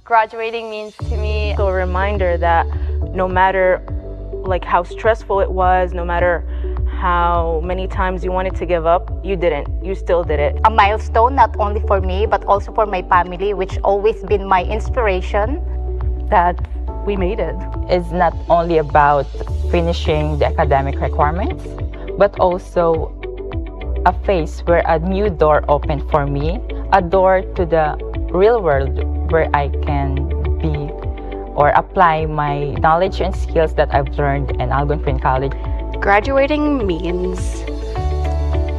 Graduating means to me So a reminder that no matter how stressful it was, no matter how many times you wanted to give up, you didn't. You still did it. A milestone not only for me but also for my family, which always been my inspiration. That we made it. It's not only about finishing the academic requirements, but also a phase where a new door opened for me, a door to the real world where I can be or apply my knowledge and skills that I've learned in Algonquin College. Graduating means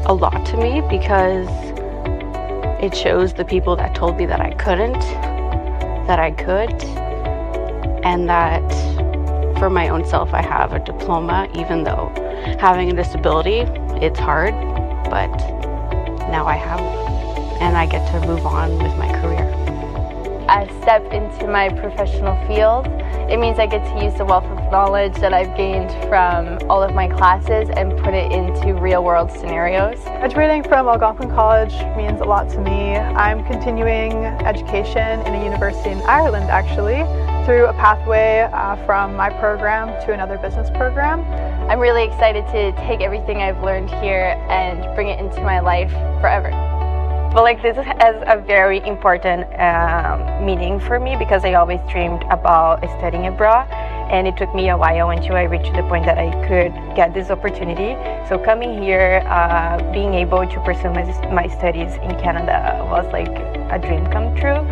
a lot to me because it shows the people that told me that I couldn't, that I could, and that for my own self I have a diploma, even though having a disability, it's hard, but now I have it, and I get to move on with my career. a step into my professional field. It means I get to use the wealth of knowledge that I've gained from all of my classes and put it into real-world scenarios. Graduating from Algonquin College means a lot to me. I'm continuing education in a university in Ireland, actually, through a pathway from my program to another business program. I'm really excited to take everything I've learned here and bring it into my life forever. Well, this has a very important meaning for me because I always dreamed about studying abroad, and it took me a while until I reached the point that I could get this opportunity. So coming here, being able to pursue my studies in Canada was like a dream come true.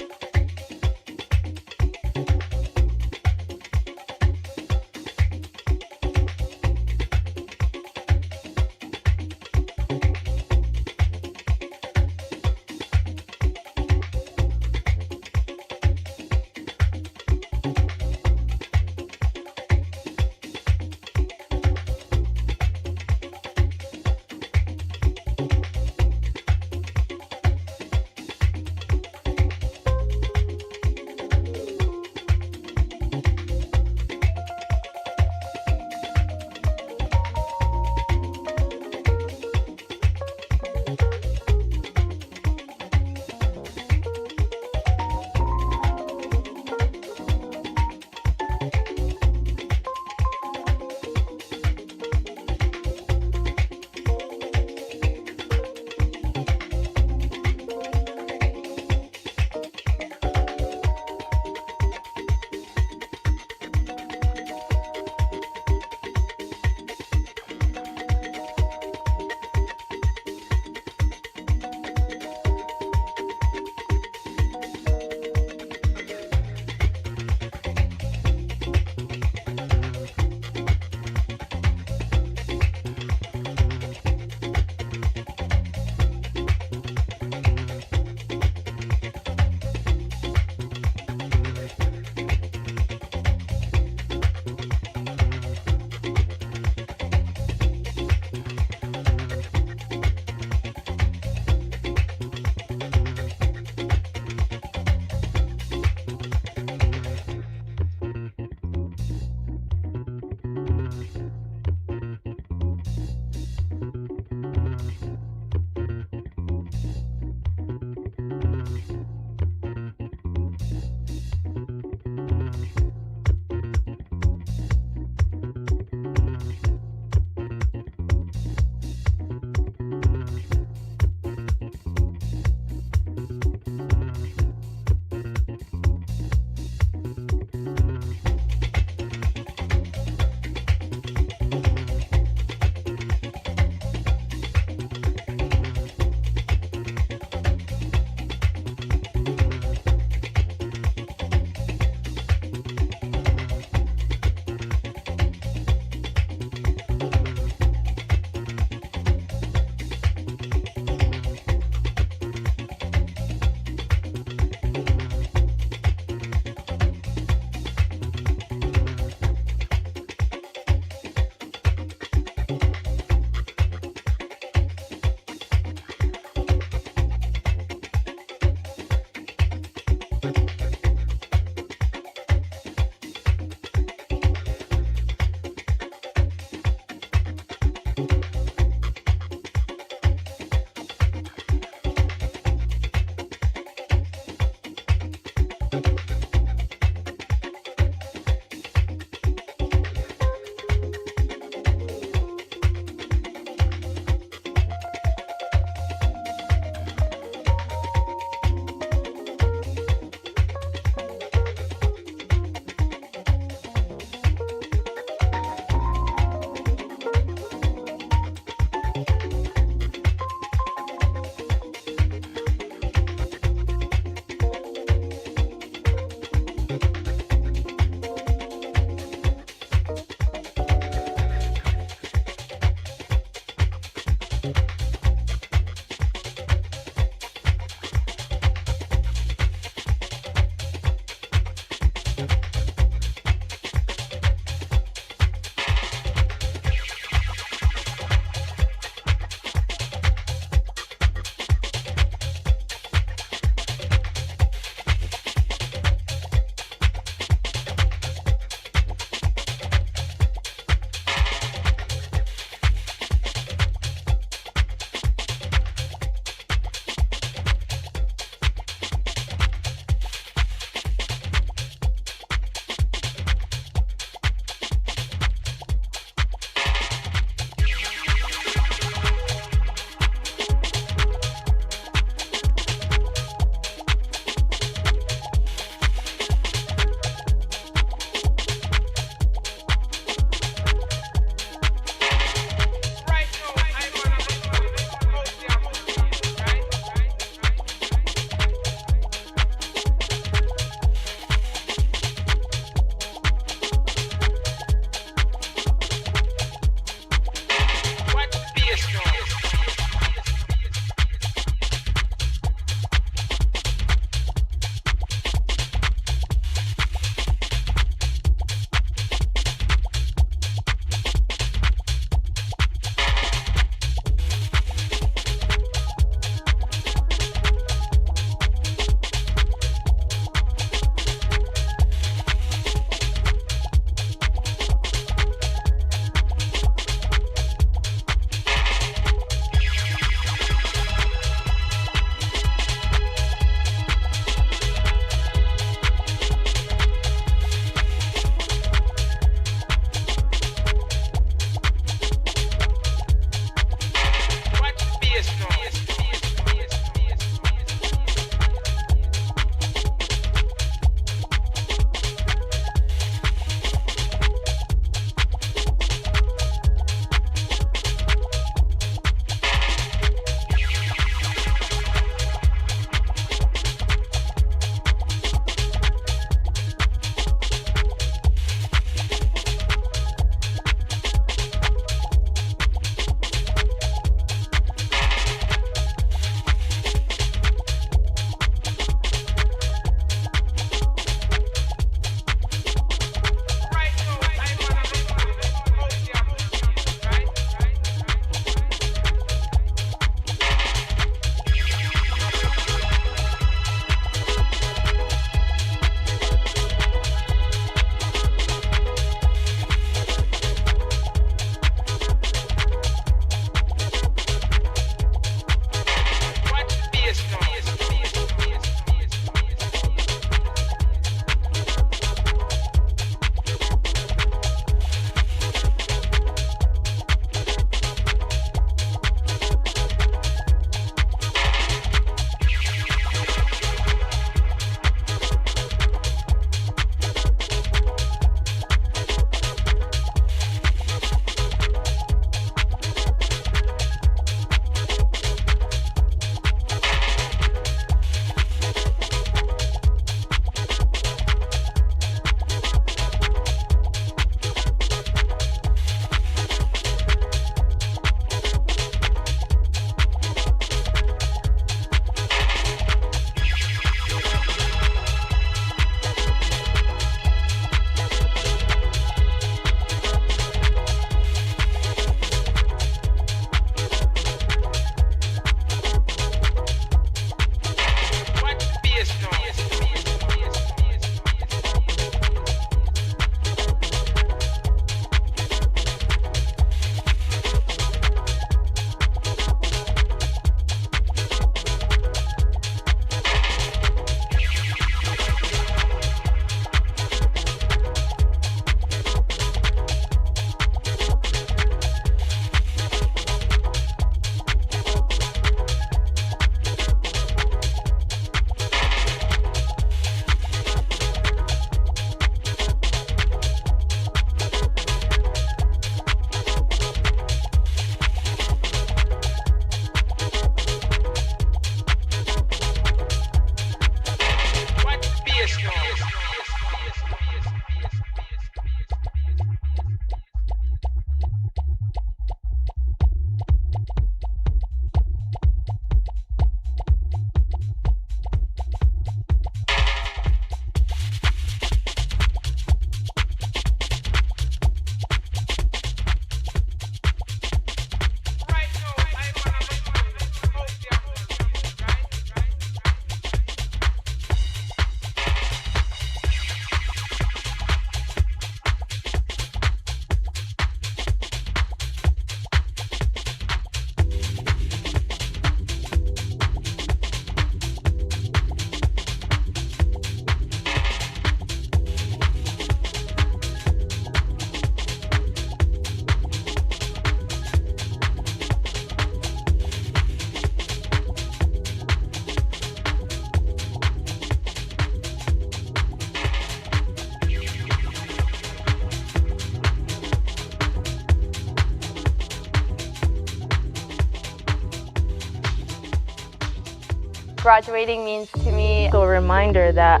Graduating means to me So a reminder that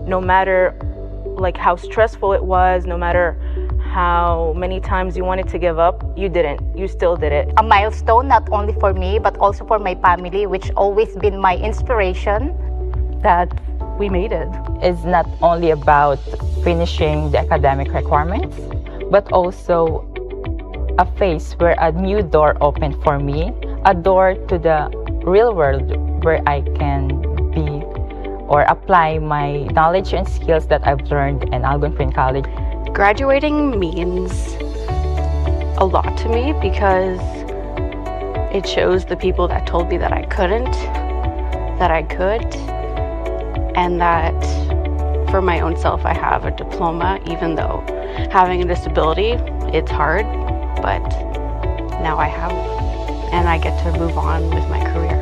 no matter like how stressful it was, no matter how many times you wanted to give up, you didn't. You still did it. A milestone not only for me but also for my family, which always been my inspiration. That we made it. It's not only about finishing the academic requirements, but also a phase where a new door opened for me, a door to the real world where I can be or apply my knowledge and skills that I've learned in Algonquin College. Graduating means a lot to me because it shows the people that told me that I couldn't, that I could, and that for my own self I have a diploma, even though having a disability, it's hard, but now I have and I get to move on with my career.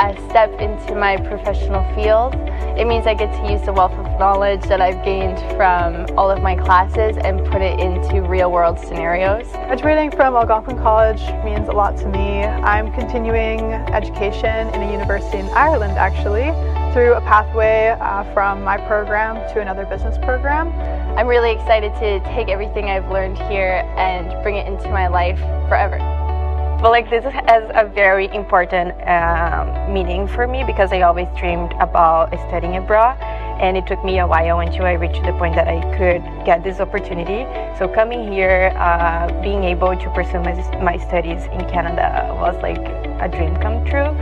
a step into my professional field. It means I get to use the wealth of knowledge that I've gained from all of my classes and put it into real-world scenarios. Graduating from Algonquin College means a lot to me. I'm continuing education in a university in Ireland, actually, through a pathway from my program to another business program. I'm really excited to take everything I've learned here and bring it into my life forever. Well, this has a very important meaning for me because I always dreamed about studying abroad, and it took me a while until I reached the point that I could get this opportunity. So coming here, being able to pursue my studies in Canada was like a dream come true.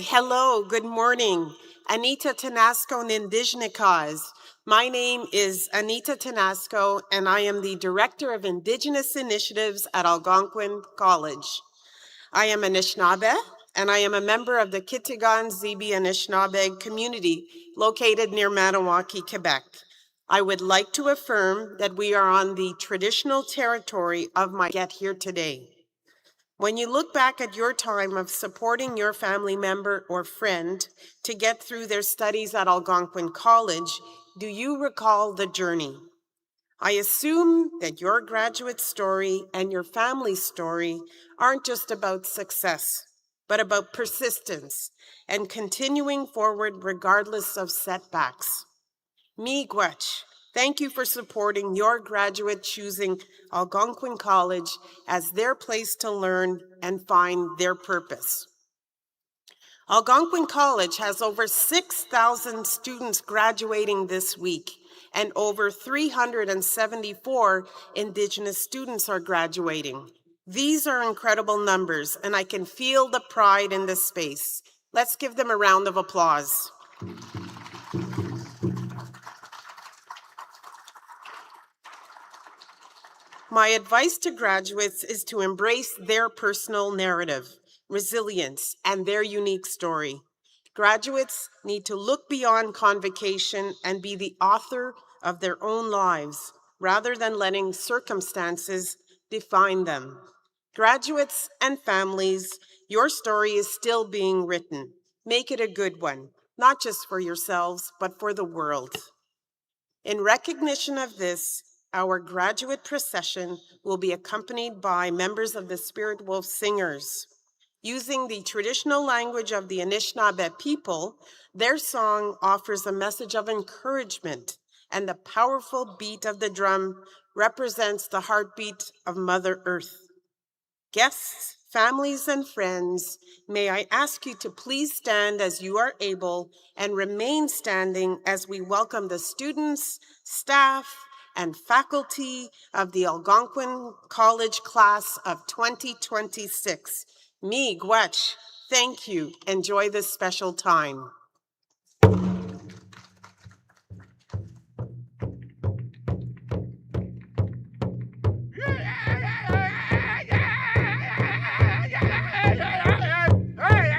Hello, good morning. Anita Tanasco Indigenous. My name is Anita Tanasco, and I am the Director of Indigenous Initiatives at Algonquin College. I am Anishinaabe, and I am a member of the Kitigan Zibi Anishinaabe community located near Maniwaki, Quebec. I would like to affirm that we are on the traditional territory of my get here today. When you look back at your time of supporting your family member or friend to get through their studies at Algonquin College, do you recall the journey? I assume that your graduate story and your family story aren't just about success, but about persistence and continuing forward regardless of setbacks. Miigwech, thank you for supporting your graduate choosing Algonquin College as their place to learn and find their purpose. Algonquin College has over 6,000 students graduating this week, and over 374 Indigenous students are graduating. These are incredible numbers, and I can feel the pride in this space. Let's give them a round of applause. My advice to graduates is to embrace their personal narrative, resilience, and their unique story. Graduates need to look beyond Convocation and be the author of their own lives, rather than letting circumstances define them. Graduates and families, your story is still being written. Make it a good one, not just for yourselves, but for the world. In recognition of this, our graduate procession will be accompanied by members of the Spirit Wolf Singers. Using the traditional language of the Anishinaabe people, their song offers a message of encouragement, and the powerful beat of the drum represents the heartbeat of Mother Earth. Guests, families, and friends, may I ask you to please stand as you are able and remain standing as we welcome the students, staff, and faculty of the Algonquin College class of 2026. Miigwech, thank you. Enjoy this special time. Hey!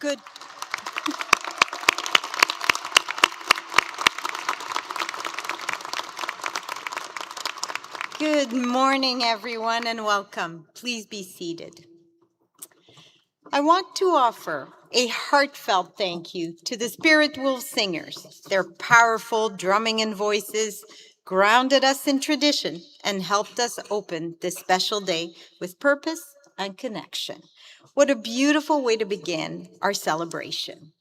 Good. Good morning, everyone, and welcome. Please be seated. I want to offer a heartfelt thank you to the Spirit Wolf Singers. Their powerful drumming and voices grounded us in tradition and helped us open this special day with purpose and connection. What a beautiful way to begin our celebration.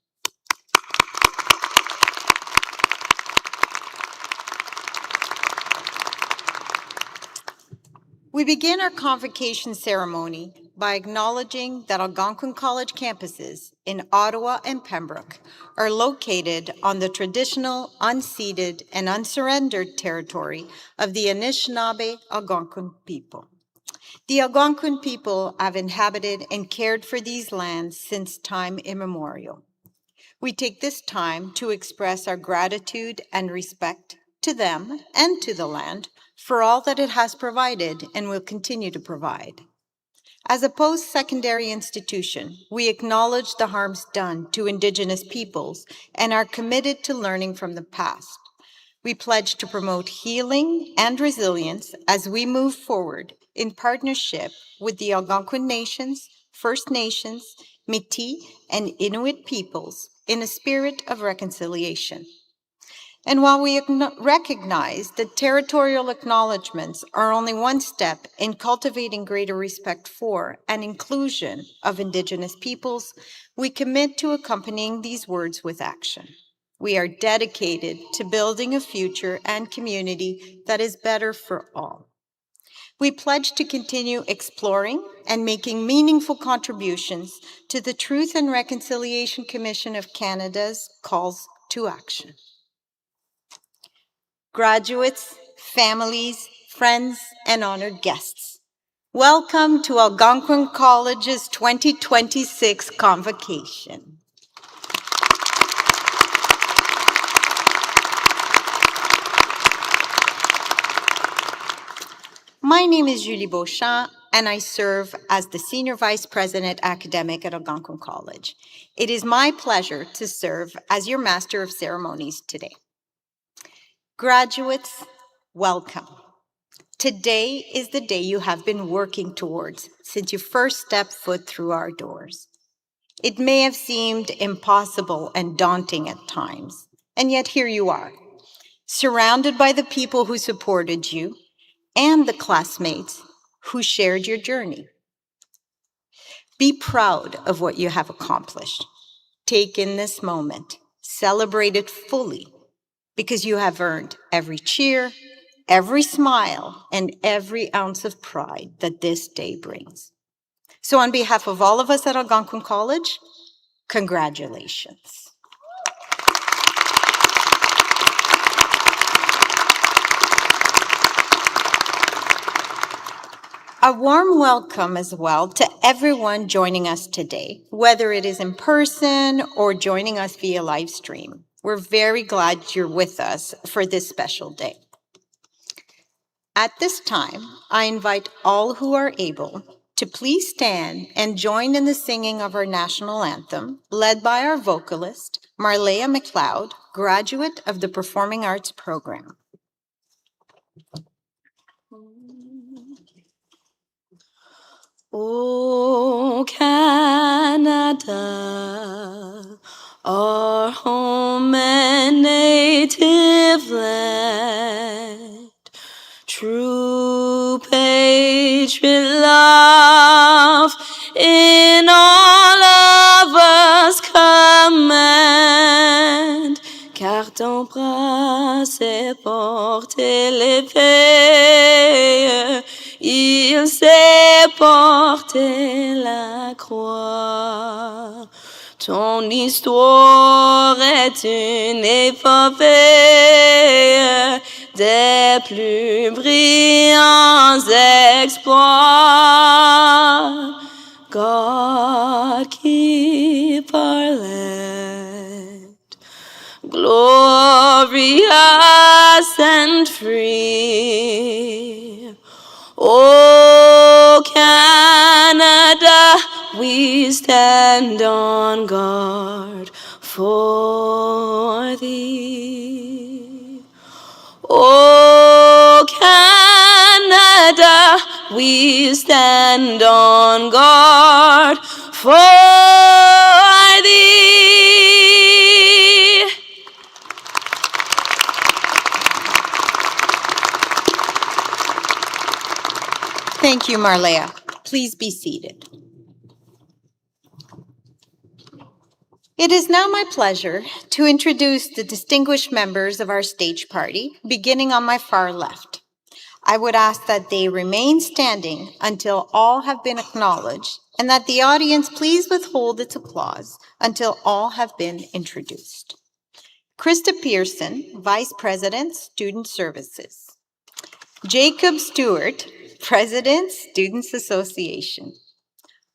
We begin our convocation ceremony by acknowledging that Algonquin College campuses in Ottawa and Pembroke are located on the traditional, unceded, and unsurrendered territory of the Anishinaabe Algonquin people. The Algonquin people have inhabited and cared for these lands since time immemorial. We take this time to express our gratitude and respect to them and to the land for all that it has provided and will continue to provide. As a post-secondary institution, we acknowledge the harms done to Indigenous peoples and are committed to learning from the past. We pledge to promote healing and resilience as we move forward in partnership with the Algonquin Nations, First Nations, Métis, and Inuit peoples in a spirit of reconciliation. And while we recognize that territorial acknowledgements are only one step in cultivating greater respect for and inclusion of Indigenous peoples, we commit to accompanying these words with action. We are dedicated to building a future and community that is better for all. We pledge to continue exploring and making meaningful contributions to the Truth and Reconciliation Commission of Canada's calls to action. Graduates, families, friends, and honored guests, welcome to Algonquin College's 2026 Convocation. My name is Julie Beauchamp, and I serve as the Senior Vice President Academic at Algonquin College. It is my pleasure to serve as your Master of Ceremonies today. Graduates, welcome. Today is the day you have been working towards since you first stepped foot through our doors. It may have seemed impossible and daunting at times, and yet here you are, surrounded by the people who supported you and the classmates who shared your journey. Be proud of what you have accomplished. Take in this moment, celebrate it fully, because you have earned every cheer, every smile, and every ounce of pride that this day brings. So on behalf of all of us at Algonquin College, congratulations. A warm welcome as well to everyone joining us today, whether it is in person or joining us via live stream. We're very glad you're with us for this special day. At this time, I invite all who are able to please stand and join in the singing of our national anthem, led by our vocalist, Marlea McLeod, graduate of the Performing Arts program. Oh, Canada, our home and native land. True patriot love in all of us command, car ton bras sait porter l'épée, il sait porter la croix. Ton histoire est une épopée des plus brillants exploits. God keep our land glorious and free. Oh, Canada, we stand on guard for thee. Oh, Canada, we stand on guard for thee. Thank you, Marlea. Please be seated. It is now my pleasure to introduce the distinguished members of our stage party, beginning on my far left. I would ask that they remain standing until all have been acknowledged, and that the audience please withhold its applause until all have been introduced. Krista Pearson, Vice President, Student Services. Jacob Stewart, President, Students Association.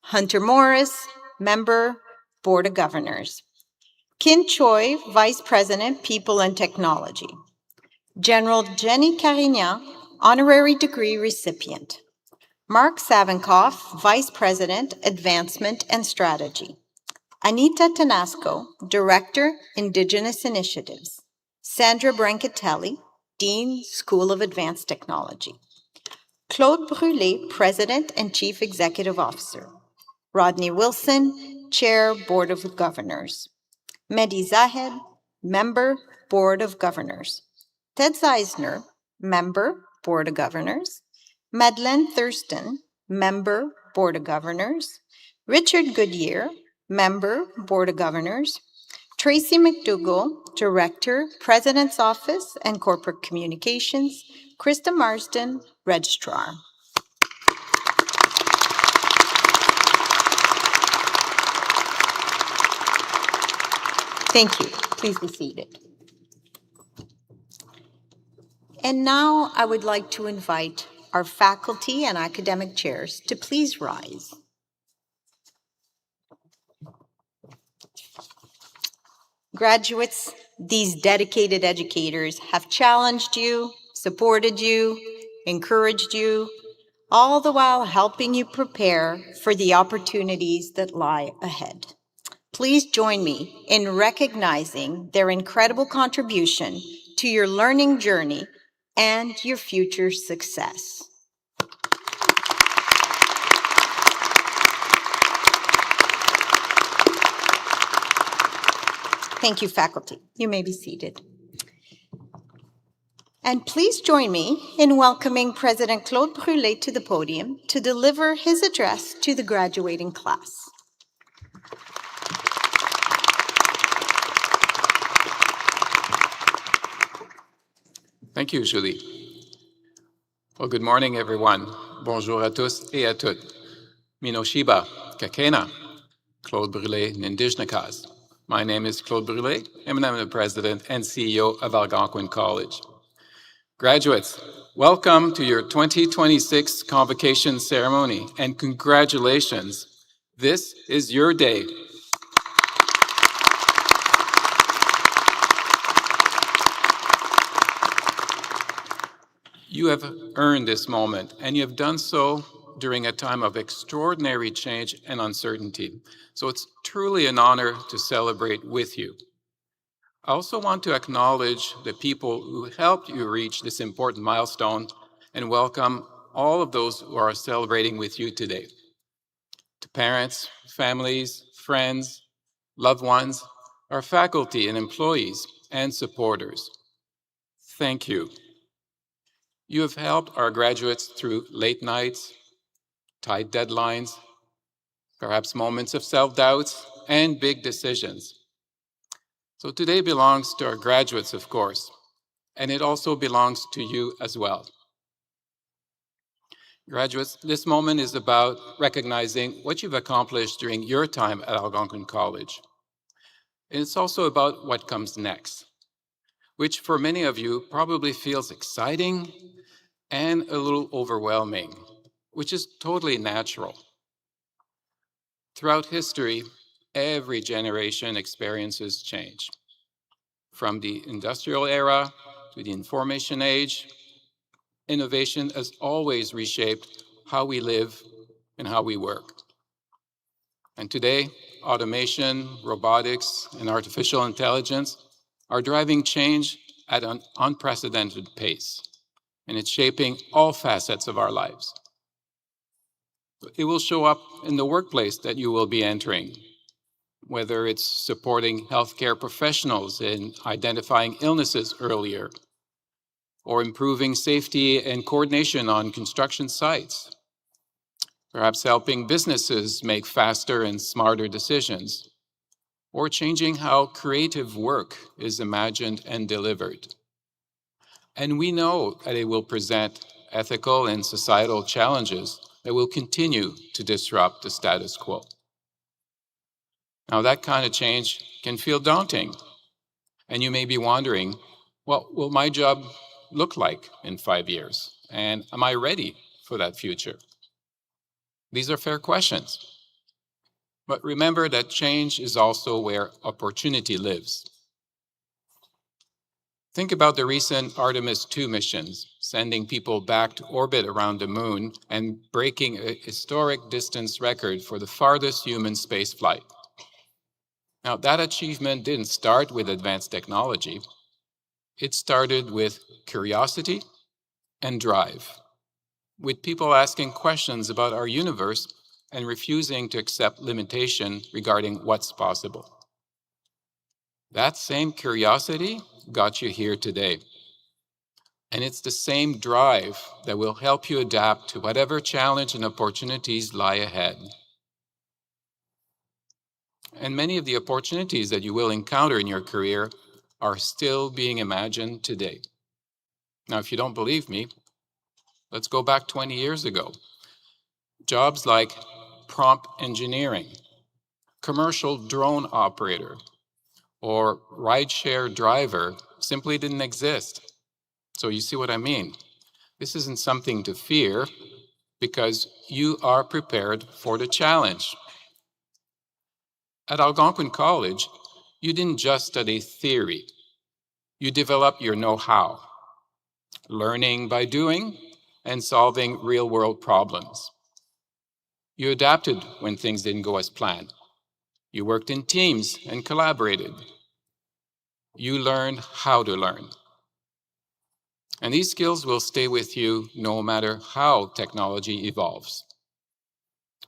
Hunter Morris, Member, Board of Governors. Kin Choi, Vice President, People and Technology. General Jenny Carignan, Honorary Degree Recipient. Mark Savinkoff, Vice President, Advancement and Strategy. Anita Tanasco, Director, Indigenous Initiatives. Sandra Brancatelli, Dean, School of Advanced Technology. Claude Brûlé, President and Chief Executive Officer. Rodney Wilson, Chair, Board of Governors. Mehdi Zahed, Member, Board of Governors. Ted Zeisner, Member, Board of Governors. Madeleine Thurston, Member, Board of Governors. Richard Goodyear, Member, Board of Governors. Tracy McDougall, Director, President's Office and Corporate Communications. Krista Marsden, Registrar. Thank you. Please be seated. And now I would like to invite our faculty and academic chairs to please rise. Graduates, these dedicated educators have challenged you, supported you, encouraged you, all the while helping you prepare for the opportunities that lie ahead. Please join me in recognizing their incredible contribution to your learning journey and your future success. Thank you, faculty. You may be seated. And please join me in welcoming President Claude Brûlé to the podium to deliver his address to the graduating class. Thank you, Julie. Well, good morning, everyone. Bonjour à tous et à toutes. Minoshiba, Kakena, Claude Brûlé, Indigenous. My name is Claude Brûlé, and I'm the President and CEO of Algonquin College. Graduates, welcome to your 2026 Convocation ceremony, and congratulations. This is your day. You have earned this moment, and you have done so during a time of extraordinary change and uncertainty. So it's truly an honor to celebrate with you. I also want to acknowledge the people who helped you reach this important milestone and welcome all of those who are celebrating with you today. To parents, families, friends, loved ones, our faculty and employees, and supporters, thank you. You have helped our graduates through late nights, tight deadlines, perhaps moments of self-doubt, and big decisions. So today belongs to our graduates, of course, and it also belongs to you as well. Graduates, this moment is about recognizing what you've accomplished during your time at Algonquin College. And it's also about what comes next, which for many of you probably feels exciting and a little overwhelming, which is totally natural. Throughout history, every generation experiences change. From the industrial era to the information age, innovation has always reshaped how we live and how we work. And today, automation, robotics, and artificial intelligence are driving change at an unprecedented pace, and it's shaping all facets of our lives. It will show up in the workplace that you will be entering, whether it's supporting healthcare professionals in identifying illnesses earlier, or improving safety and coordination on construction sites, perhaps helping businesses make faster and smarter decisions, or changing how creative work is imagined and delivered. And we know that it will present ethical and societal challenges that will continue to disrupt the status quo. Now, that kind of change can feel daunting, and you may be wondering, what will my job look like in 5 years? And am I ready for that future? These are fair questions. But remember that change is also where opportunity lives. Think about the recent Artemis II missions, sending people back to orbit around the moon and breaking a historic distance record for the farthest human spaceflight. Now, that achievement didn't start with advanced technology. It started with curiosity and drive, with people asking questions about our universe and refusing to accept limitation regarding what's possible. That same curiosity got you here today. And it's the same drive that will help you adapt to whatever challenge and opportunities lie ahead. And many of the opportunities that you will encounter in your career are still being imagined today. Now, if you don't believe me, let's go back 20 years ago. Jobs like prompt engineering, commercial drone operator, or rideshare driver simply didn't exist. So you see what I mean? This isn't something to fear because you are prepared for the challenge. At Algonquin College, you didn't just study theory. You developed your know-how, learning by doing and solving real-world problems. You adapted when things didn't go as planned. You worked in teams and collaborated. You learned how to learn. And these skills will stay with you no matter how technology evolves.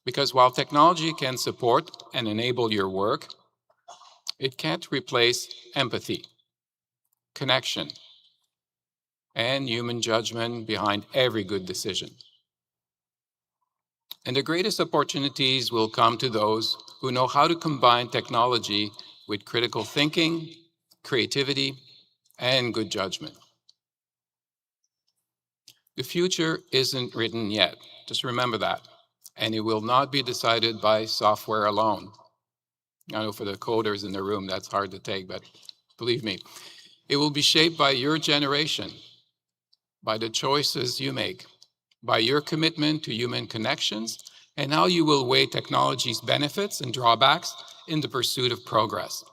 Because while technology can support and enable your work, it can't replace empathy, connection, and human judgment behind every good decision. And the greatest opportunities will come to those who know how to combine technology with critical thinking, creativity, and good judgment. The future isn't written yet, just remember that. And it will not be decided by software alone. I know for the coders in the room, that's hard to take, but believe me, it will be shaped by your generation, by the choices you make, by your commitment to human connections, and how you will weigh technology's benefits and drawbacks in the pursuit of progress.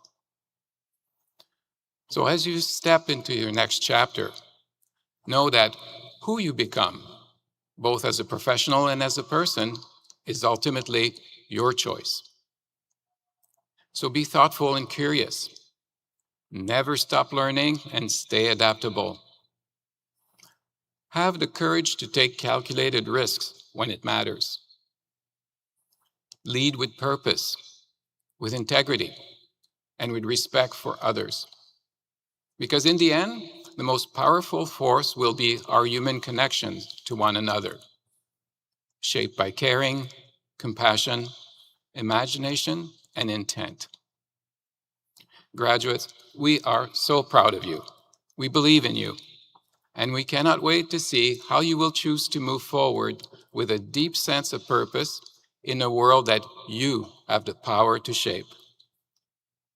So as you step into your next chapter, know that who you become, both as a professional and as a person, is ultimately your choice. So be thoughtful and curious. Never stop learning and stay adaptable. Have the courage to take calculated risks when it matters. Lead with purpose, with integrity, and with respect for others. Because in the end, the most powerful force will be our human connections to one another, shaped by caring, compassion, imagination, and intent. Graduates, we are so proud of you. We believe in you, and we cannot wait to see how you will choose to move forward with a deep sense of purpose in a world that you have the power to shape.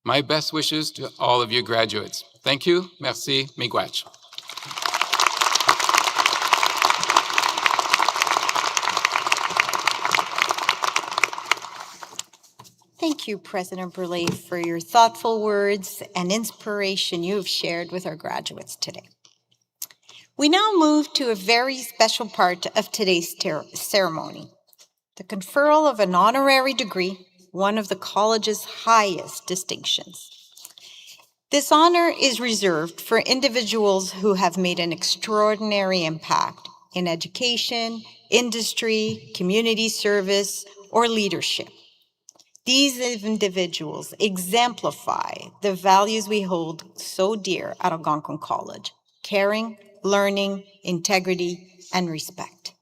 My best wishes to all of you graduates. Thank you. Merci. Miigwech. Thank you, President Brule, for your thoughtful words and inspiration you have shared with our graduates today. We now move to a very special part of today's ceremony, the conferral of an honorary degree, one of the college's highest distinctions. This honor is reserved for individuals who have made an extraordinary impact in education, industry, community service, or leadership. These individuals exemplify the values we hold so dear at Algonquin College: caring, learning, integrity, and respect.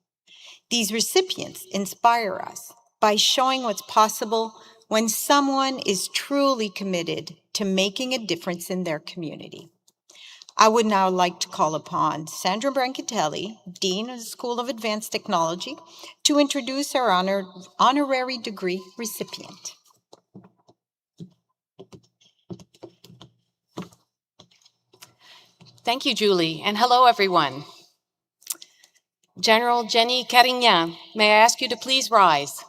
These recipients inspire us by showing what's possible when someone is truly committed to making a difference in their community. I would now like to call upon Sandra Brancatelli, Dean of the School of Advanced Technology, to introduce our honorary degree recipient. Thank you, Julie, and hello, everyone. General Jenny Carignan, may I ask you to please rise?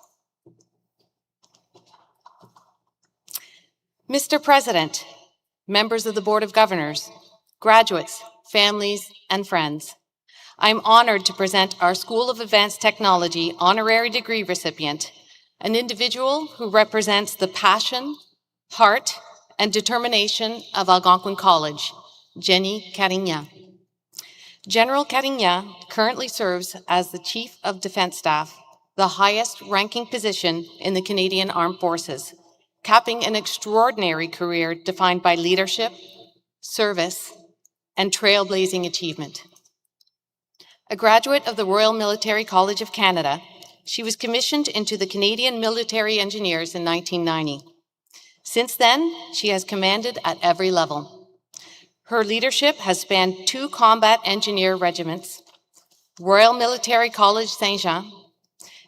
Mr. President, members of the Board of Governors, graduates, families, and friends, I'm honored to present our School of Advanced Technology honorary degree recipient, an individual who represents the passion, heart, and determination of Algonquin College, Jenny Carignan. General Carignan currently serves as the Chief of Defense Staff, the highest ranking position in the Canadian Armed Forces, capping an extraordinary career defined by leadership, service, and trailblazing achievement. A graduate of the Royal Military College of Canada, she was commissioned into the Canadian Military Engineers in 1990. Since then, she has commanded at every level. Her leadership has spanned 2 combat engineer regiments, Royal Military College Saint-Jean,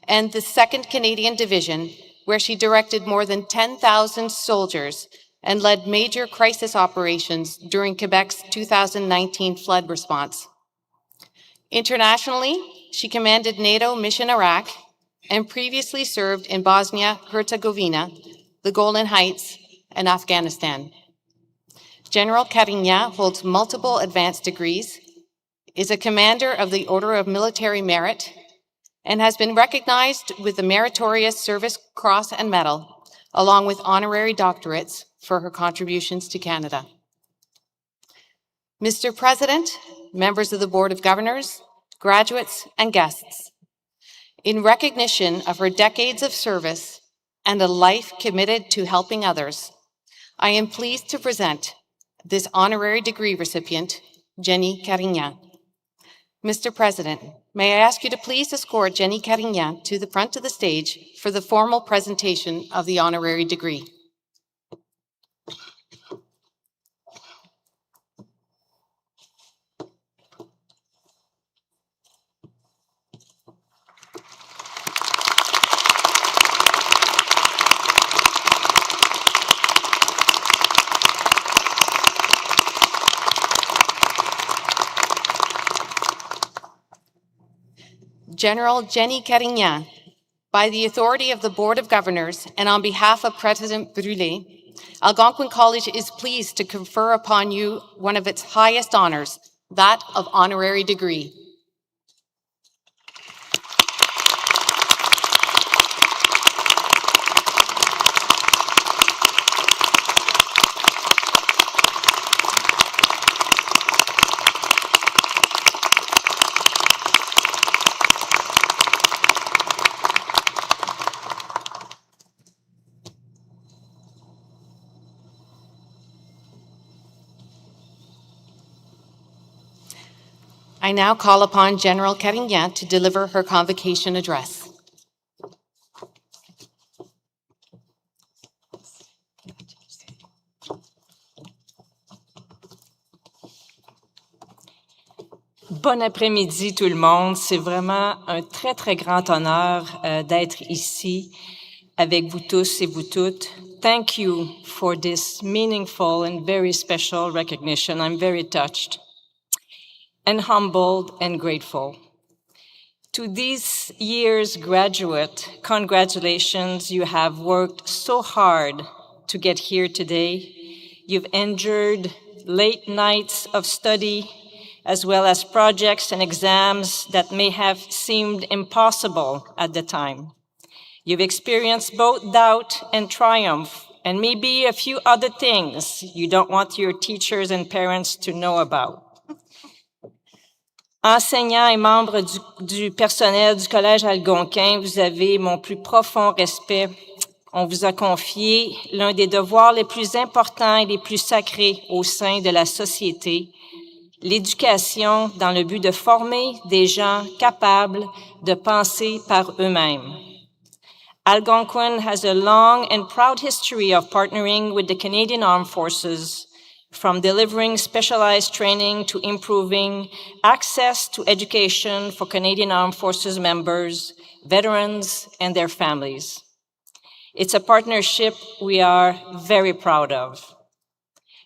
and the 2nd Canadian Division, where she directed more than 10,000 soldiers and led major crisis operations during Quebec's 2019 flood response. Internationally, she commanded NATO Mission Iraq and previously served in Bosnia-Herzegovina, the Golan Heights, and Afghanistan. General Carignan holds multiple advanced degrees, is a commander of the Order of Military Merit, and has been recognized with the Meritorious Service Cross and Medal, along with honorary doctorates for her contributions to Canada. Mr. President, members of the Board of Governors, graduates, and guests, in recognition of her decades of service and a life committed to helping others, I am pleased to present this honorary degree recipient, Jenny Carignan. Mr. President, may I ask you to please escort Jenny Carignan to the front of the stage for the formal presentation of the honorary degree. General Jenny Carignan, by the authority of the Board of Governors and on behalf of President Brule, Algonquin College is pleased to confer upon you one of its highest honors, that of honorary degree. I now call upon General Carignan to deliver her convocation address. Bon après-midi tout le monde. C'est vraiment un très, très grand honneur d'être ici avec vous tous et vous toutes. Thank you for this meaningful and very special recognition. I'm very touched and humbled and grateful. To this year's graduate, congratulations. You have worked so hard to get here today. You've endured late nights of study, as well as projects and exams that may have seemed impossible at the time. You've experienced both doubt and triumph, and maybe a few other things you don't want your teachers and parents to know about. Enseignants et membres du personnel du Collège algonquin, vous avez mon plus profond respect. On vous a confié l'un des devoirs les plus importants et les plus sacrés au sein de la société, l'éducation dans le but de former des gens capables de penser par eux-mêmes. Algonquin has a long and proud history of partnering with the Canadian Armed Forces, from delivering specialized training to improving access to education for Canadian Armed Forces members, veterans, and their families. It's a partnership we are very proud of.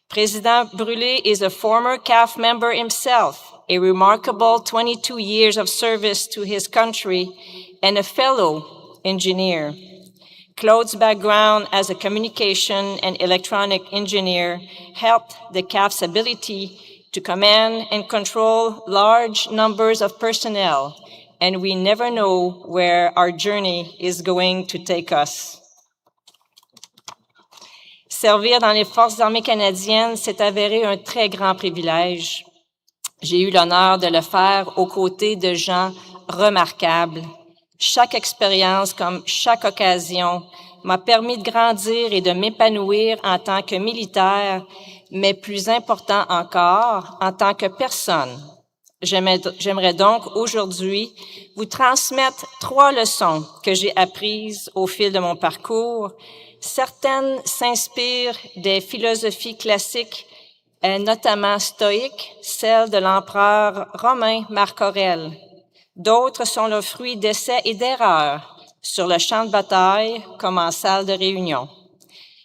President Brûlé is a former CAF member himself, a remarkable 22 years of service to his country, and a fellow engineer. Claude's background as a communication and electronic engineer helped the CAF's ability to command and control large numbers of personnel, and we never know where our journey is going to take us. Servir dans les Forces armées canadiennes s'est avéré un très grand privilège. J'ai eu l'honneur de le faire aux côtés de gens remarquables. Chaque expérience, comme chaque occasion, m'a permis de grandir et de m'épanouir en tant que militaire, mais plus important encore, en tant que personne. J'aimerais donc aujourd'hui vous transmettre 3 leçons que j'ai apprises au fil de mon parcours. Certaines s'inspirent des philosophies classiques, notamment stoïques, celles de l'empereur romain Marc Aurèle. D'autres sont le fruit d'essais et d'erreurs sur le champ de bataille comme en salle de réunion.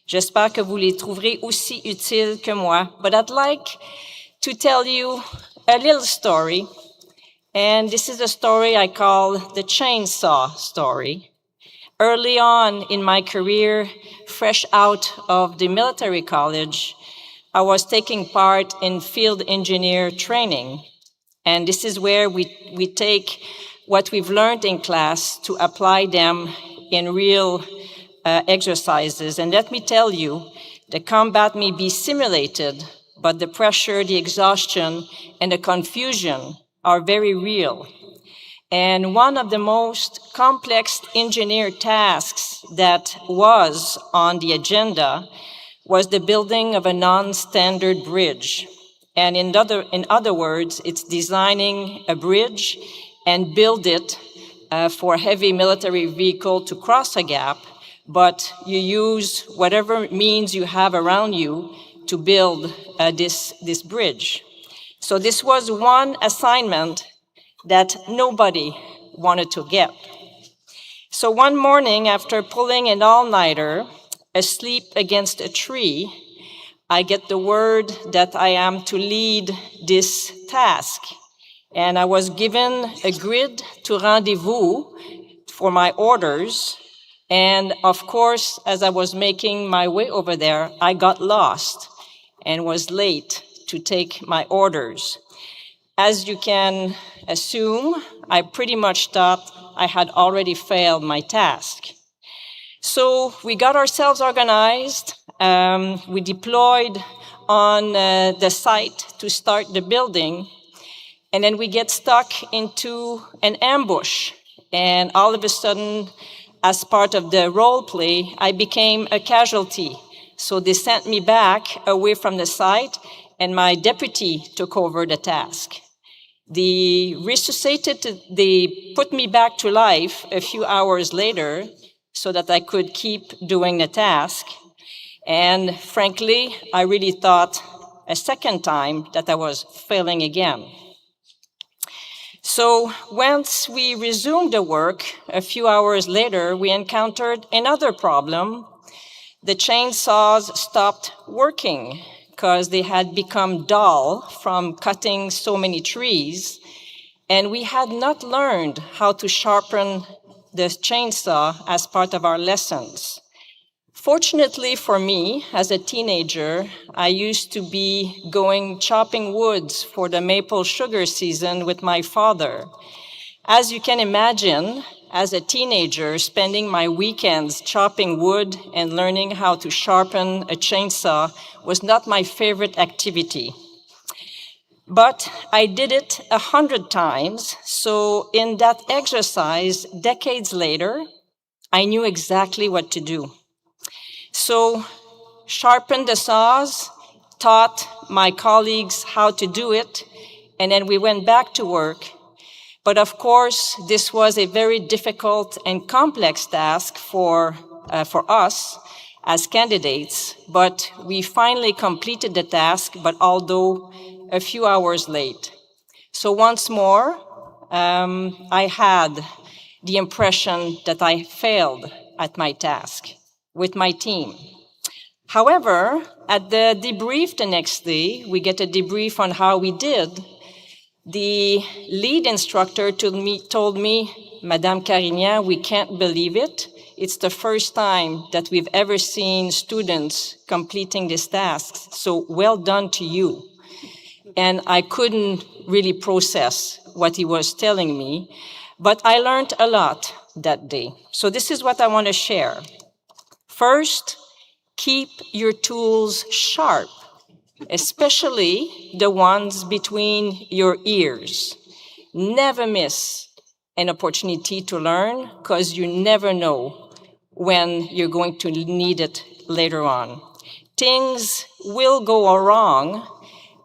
J'espère que vous les trouverez aussi utiles que moi, but I'd like to tell you a little story, and this is a story I call the chainsaw story. Early on in my career, fresh out of the military college, I was taking part in field engineer training. And this is where we take what we've learned in class to apply them in real exercises. And let me tell you, the combat may be simulated, but the pressure, the exhaustion, and the confusion are very real. And one of the most complex engineer tasks that was on the agenda was the building of a non-standard bridge. And in other words, it's designing a bridge and build it for a heavy military vehicle to cross a gap, but you use whatever means you have around you to build this bridge. So this was one assignment that nobody wanted to get. So one morning, after pulling an all-nighter, asleep against a tree, I get the word that I am to lead this task. And I was given a grid to rendezvous for my orders. And of course, as I was making my way over there, I got lost and was late to take my orders. As you can assume, I pretty much thought I had already failed my task. So we got ourselves organized. We deployed on the site to start the building, and then we get stuck into an ambush. And all of a sudden, as part of the role play, I became a casualty. So they sent me back away from the site, and my deputy took over the task. They put me back to life a few hours later so that I could keep doing the task. And frankly, I really thought a second time that I was failing again. So once we resumed the work, a few hours later, we encountered another problem. The chainsaws stopped working because they had become dull from cutting so many trees, and we had not learned how to sharpen the chainsaw as part of our lessons. Fortunately for me, as a teenager, I used to be going chopping woods for the maple sugar season with my father. As you can imagine, as a teenager, spending my weekends chopping wood and learning how to sharpen a chainsaw was not my favorite activity. But I did it 100 times, so in that exercise, decades later, I knew exactly what to do. So, sharpened the saws, taught my colleagues how to do it, and then we went back to work. But of course, this was a very difficult and complex task for us as candidates, but we finally completed the task, but although a few hours late. So once more, I had the impression that I failed at my task with my team. However, at the debrief the next day, we get a debrief on how we did. The lead instructor told me, Madame Carignan, we can't believe it. It's the first time that we've ever seen students completing these tasks, so well done to you. And I couldn't really process what he was telling me, but I learned a lot that day. So this is what I want to share. First, keep your tools sharp, especially the ones between your ears. Never miss an opportunity to learn, because you never know when you're going to need it later on. Things will go wrong,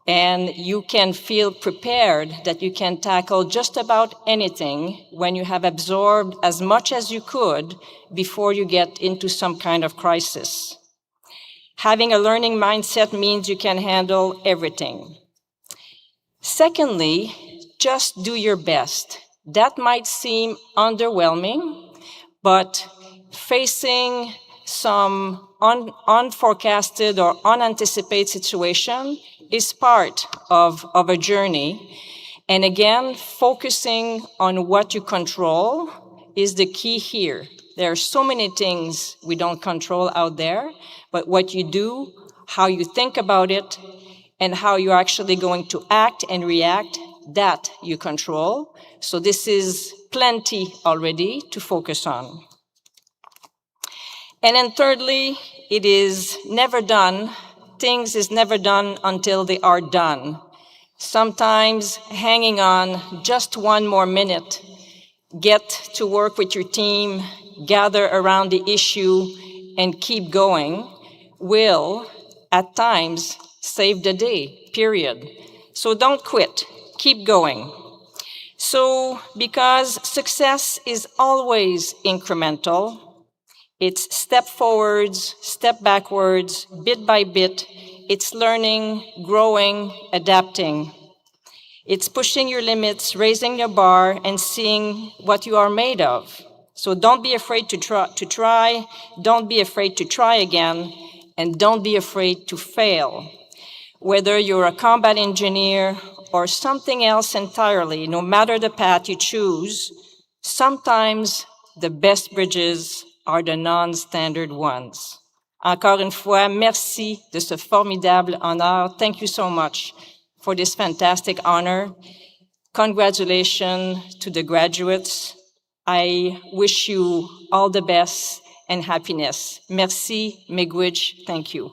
and you can feel prepared that you can tackle just about anything when you have absorbed as much as you could before you get into some kind of crisis. Having a learning mindset means you can handle everything. Secondly, just do your best. That might seem underwhelming, but facing some unforecasted or unanticipated situation is part of a journey. And again, focusing on what you control is the key here. There are so many things we don't control out there, but what you do, how you think about it, and how you're actually going to act and react, that you control. So this is plenty already to focus on. And then thirdly, it is never done. Things is never done until they are done. Sometimes hanging on just one more minute, get to work with your team, gather around the issue, and keep going will, at times, save the day, period. So don't quit, keep going. So, because success is always incremental, it's step forwards, step backwards, bit by bit. It's learning, growing, adapting. It's pushing your limits, raising your bar, and seeing what you are made of. So don't be afraid to try, don't be afraid to try again, and don't be afraid to fail. Whether you're a combat engineer or something else entirely, no matter the path you choose, sometimes the best bridges are the non-standard ones. Encore une fois, merci de ce formidable honneur. Thank you so much for this fantastic honor. Congratulations to the graduates. I wish you all the best and happiness. Merci, miigwech. Thank you.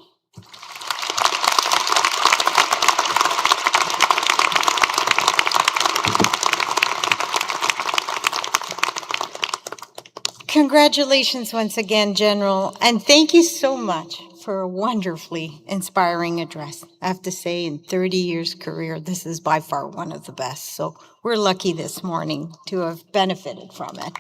Congratulations once again, General, and thank you so much for a wonderfully inspiring address. I have to say, in 30 years career, this is by far one of the best. So we're lucky this morning to have benefited from it.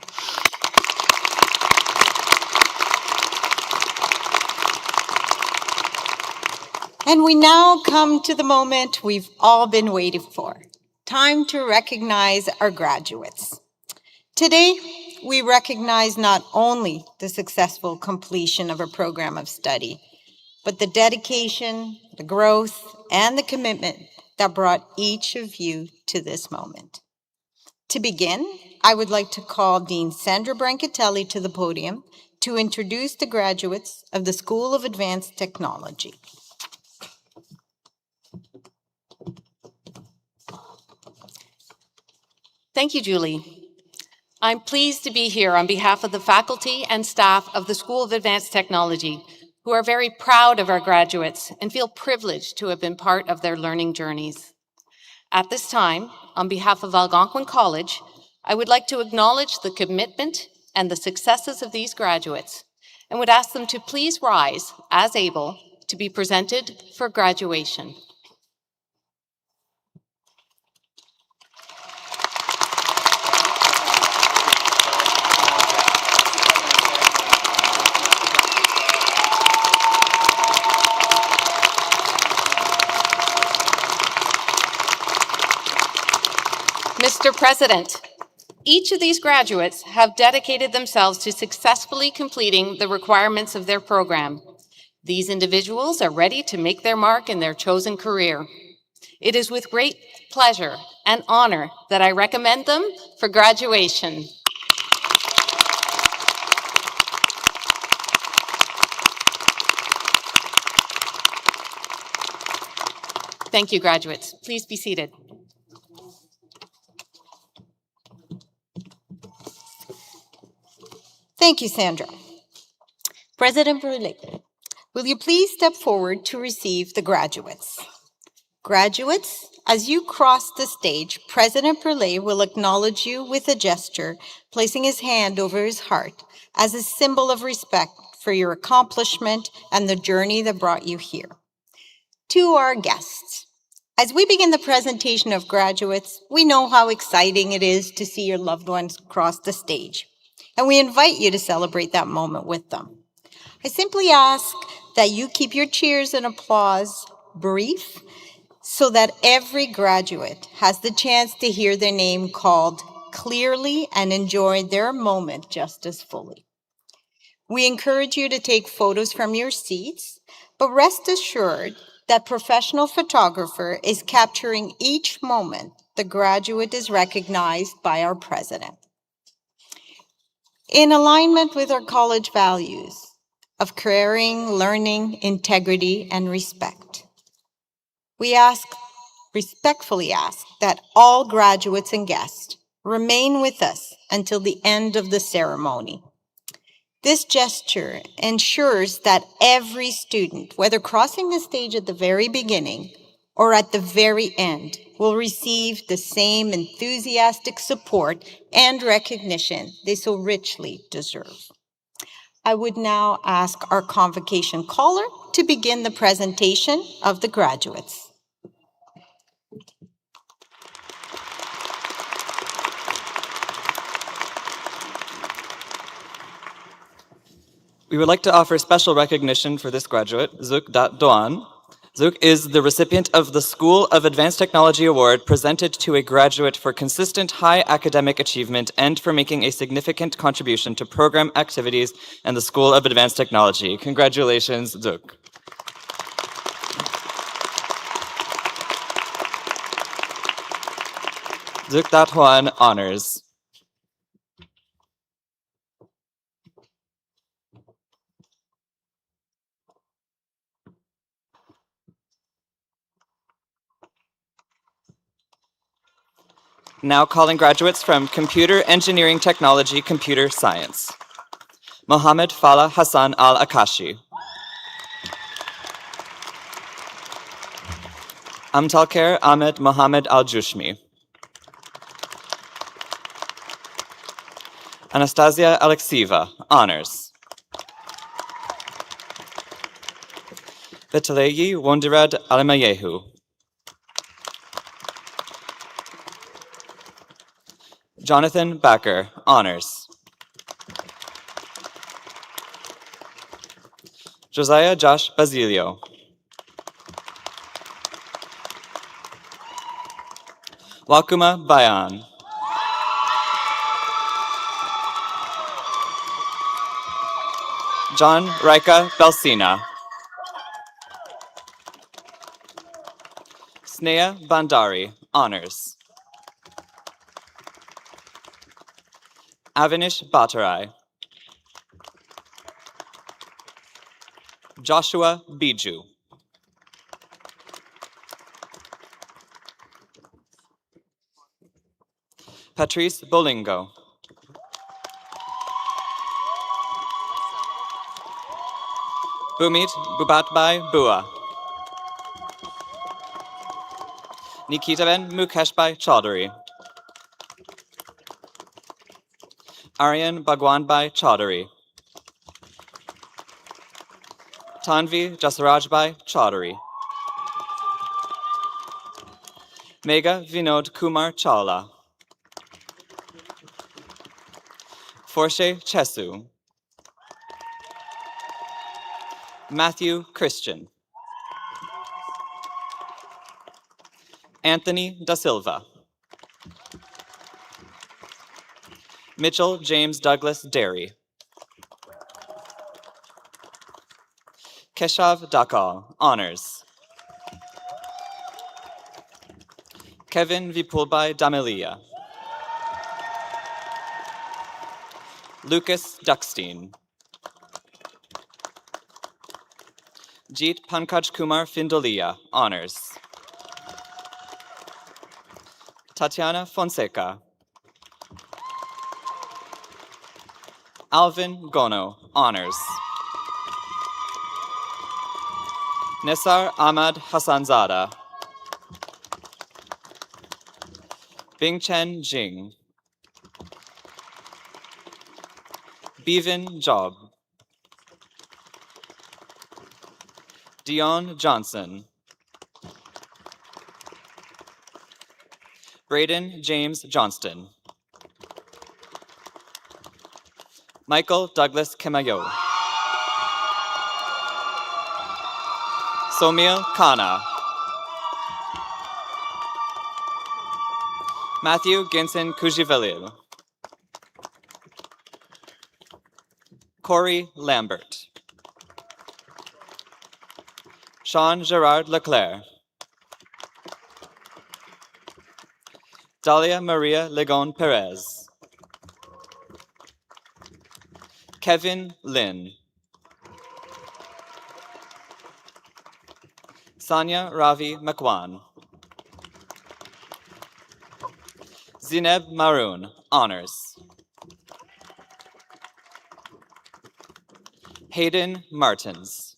And we now come to the moment we've all been waiting for. Time to recognize our graduates. Today, we recognize not only the successful completion of a program of study, but the dedication, the growth, and the commitment that brought each of you to this moment. To begin, I would like to call Dean Sandra Brancatelli to the podium to introduce the graduates of the School of Advanced Technology. Thank you, Julie. I'm pleased to be here on behalf of the faculty and staff of the School of Advanced Technology, who are very proud of our graduates and feel privileged to have been part of their learning journeys. At this time, on behalf of Algonquin College, I would like to acknowledge the commitment and the successes of these graduates and would ask them to please rise as able to be presented for graduation. Mr. President, each of these graduates have dedicated themselves to successfully completing the requirements of their program. These individuals are ready to make their mark in their chosen career. It is with great pleasure and honor that I recommend them for graduation. Thank you, graduates. Please be seated. Thank you, Sandra. President Brulé, will you please step forward to receive the graduates? Graduates, as you cross the stage, President Brulé will acknowledge you with a gesture, placing his hand over his heart as a symbol of respect for your accomplishment and the journey that brought you here. To our guests, as we begin the presentation of graduates, we know how exciting it is to see your loved ones cross the stage, and we invite you to celebrate that moment with them. I simply ask that you keep your cheers and applause brief so that every graduate has the chance to hear their name called clearly and enjoy their moment just as fully. We encourage you to take photos from your seats, but rest assured that professional photographer is capturing each moment the graduate is recognized by our president. In alignment with our college values of caring, learning, integrity, and respect, we respectfully ask that all graduates and guests remain with us until the end of the ceremony. This gesture ensures that every student, whether crossing the stage at the very beginning or at the very end, will receive the same enthusiastic support and recognition they so richly deserve. I would now ask our convocation caller to begin the presentation of the graduates. We would like to offer special recognition for this graduate, Zuk Doan. Zuk is the recipient of the School of Advanced Technology Award presented to a graduate for consistent high academic achievement and for making a significant contribution to program activities in the School of Advanced Technology. Congratulations, Zuk. Zuk Dat-Huan Honors. Now calling graduates from Computer Engineering Technology, Computer Science. Mohammed Falah Hassan Al-Akashi. Amtalker Ahmed Mohammed Al-Jushmi. Anastasia Alexieva, Honors. Vitaleyi Wondirad Alemayehu. Jonathan Backer, honors. Josiah Josh Basilio. Wakuma Bayan. John Rika Belsina. Sneha Bandari, honors. Avinish Bhattarai. Joshua Biju. Patrice Bolingo. Bumit Bubatbai Bua. Nikitaben Mukeshbai Chaudhary. Aryan Bhagwanbai Chaudhary. Tanvi Jasarajbai Chaudhary. Megha Vinod Kumar Chawla. Forshe Chesu. Matthew Christian. Anthony Da Silva. Mitchell James Douglas Derry. Keshav Dakal, honors. Kevin Vipulbai Damelia. Lucas Duckstein. Jeet Pankaj Kumar Findolia, honors. Tatiana Fonseca. Alvin Gono, honors. Nesar Ahmad Hassanzada. Bingchen Jing. Bevan Job. Dion Johnson. Braden James Johnston. Michael Douglas Kemayo. Somil Khanna. Matthew Ginson Kujivelil. Corey Lambert. Sean Gerard Leclerc. Dalia Maria Legon Perez. Kevin Lin. Sanya Ravi Makwan. Zineb Maroon, honors. Hayden Martins.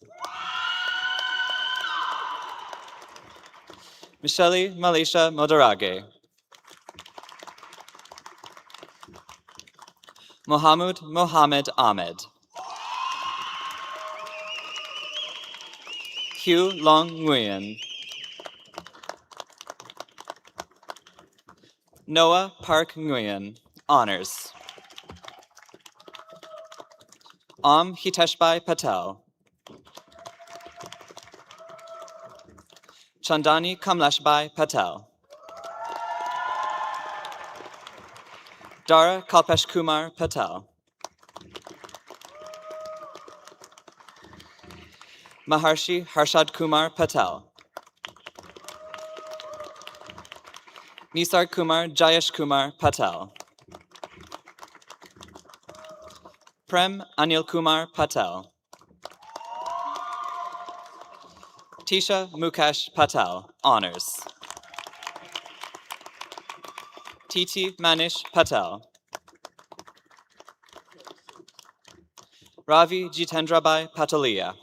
Michelle Malisha Modarage. Mohammed Ahmed. Hugh Long Nguyen. Noah Park Nguyen, honors. Hiteshbai Patel. Chandani Kamleshbai Patel. Dara Kalpesh Kumar Patel. Maharshi Harshad Kumar Patel. Nisar Kumar Jayesh Kumar Patel. Prem Anil Kumar Patel. Tisha Mukesh Patel, honors. Titi Manish Patel. Ravi Jitendrabai Patalia.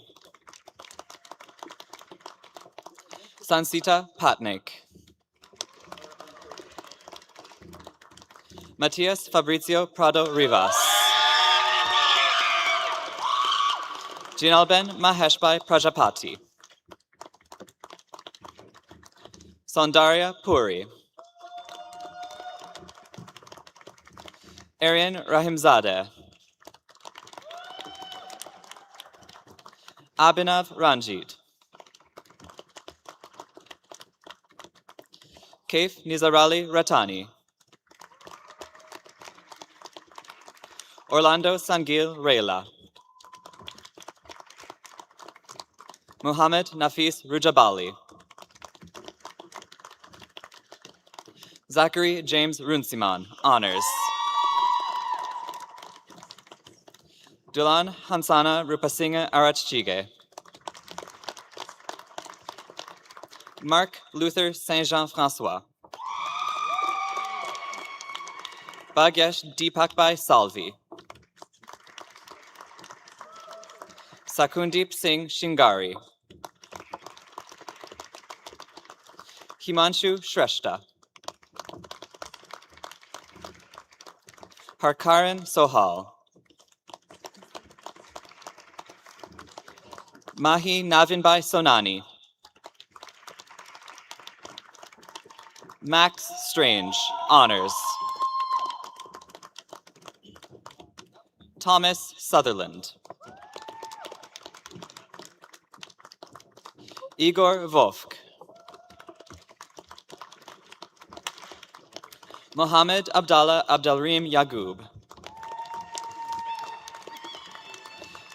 Sansita Patnaik. Matias Fabrizio Prado Rivas. Jinalben Maheshbai Prajapati. Soundarya Puri, Aryan Rahimzadeh, Abhinav Ranjit, Kaif Nizarali Ratani, Orlando Sangil Rayla, Muhammad Nafis Rujabali, Zachary James Runciman, honors. Dulan Hansana Rupasinghe Arachchige, Marc Luther Saint-Jean-François, Bhagyesh Deepakbhai Salvi, Sakundip Singh Shingari, Himanshu Shrestha, Harkaran Sohal, Mahi Navinbhai Sonani, Max Strange, honors. Thomas Sutherland, Igor Vovk, Mohammed Abdallah Abdelrahim Yagub,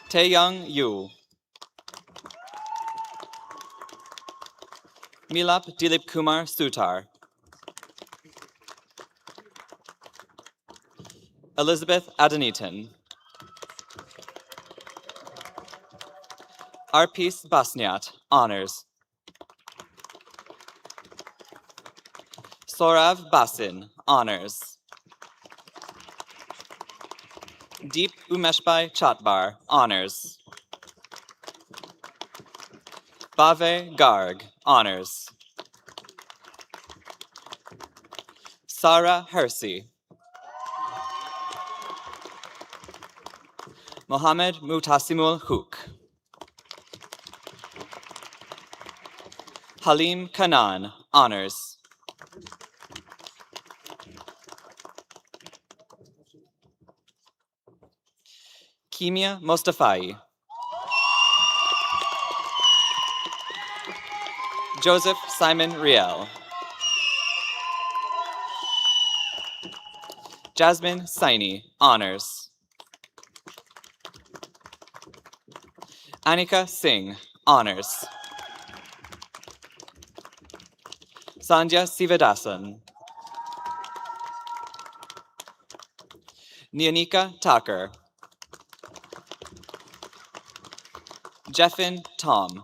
Taeyang Yu, Milap Dilip Kumar Sutar, Elizabeth Adenitan, Arpis Basniat, honors. Sorav Basin, honors. Deep Umeshbai Chatbar, honors. Bave Garg, honors. Sara Hersey, Mohammed Mutasimul Hook, Halim Kanan, honors. Kimia Mostafai, Joseph Simon Riel, Jasmine Saini, honors. Anika Singh, honors. Sandhya Sivadasan, Nianika Tucker, Jeffin Tom,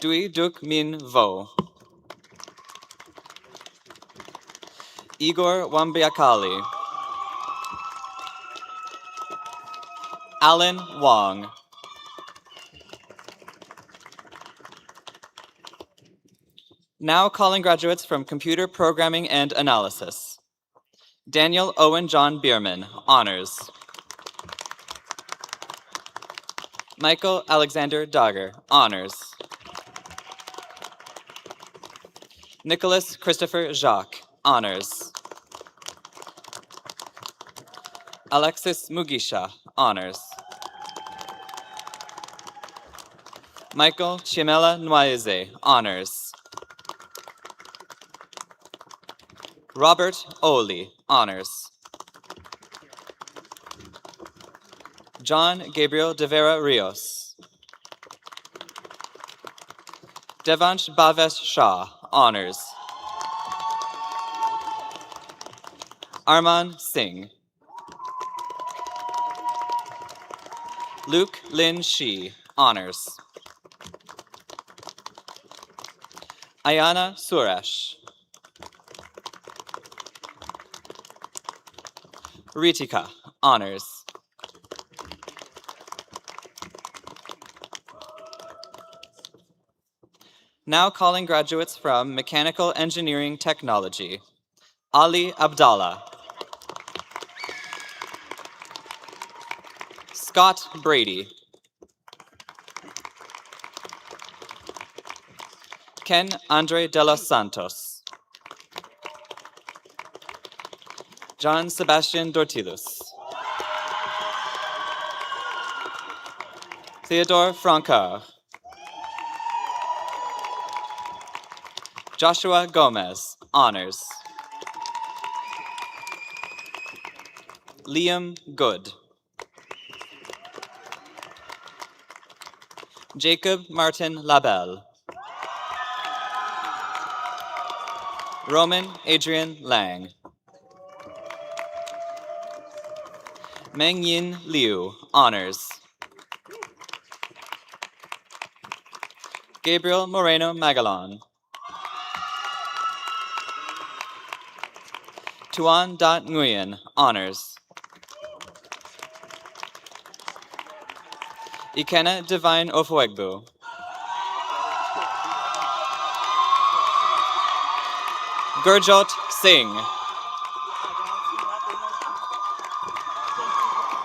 Dui Duk Min Vo, Igor Wambiakali, Alan Wong, now calling graduates from Computer Programming and Analysis. Daniel Owen John Bierman, honors. Michael Alexander Dogger, honors. Nicholas Christopher Jacques, honors. Alexis Mugisha, honors. Michael Chimela Nwaize, honors. Robert Oli, honors. John Gabriel de Vera Rios. Devansh Bhavesh Shah, honors. Arman Singh. Luke Lin Shi, honors. Ayana Suresh. Ritika, honors. Now calling graduates from Mechanical Engineering Technology. Ali Abdallah. Scott Brady. Ken Andre de los Santos. John Sebastian Dortilus. Theodore Francard. Joshua Gomez, honors. Liam Good. Jacob Martin Labelle. Roman Adrian Lang. Mengyin Liu, honors. Gabriel Moreno Magalon. Tuan Dat Nguyen, honors. Ikena Divine Ofuegbu. Gurjot Singh.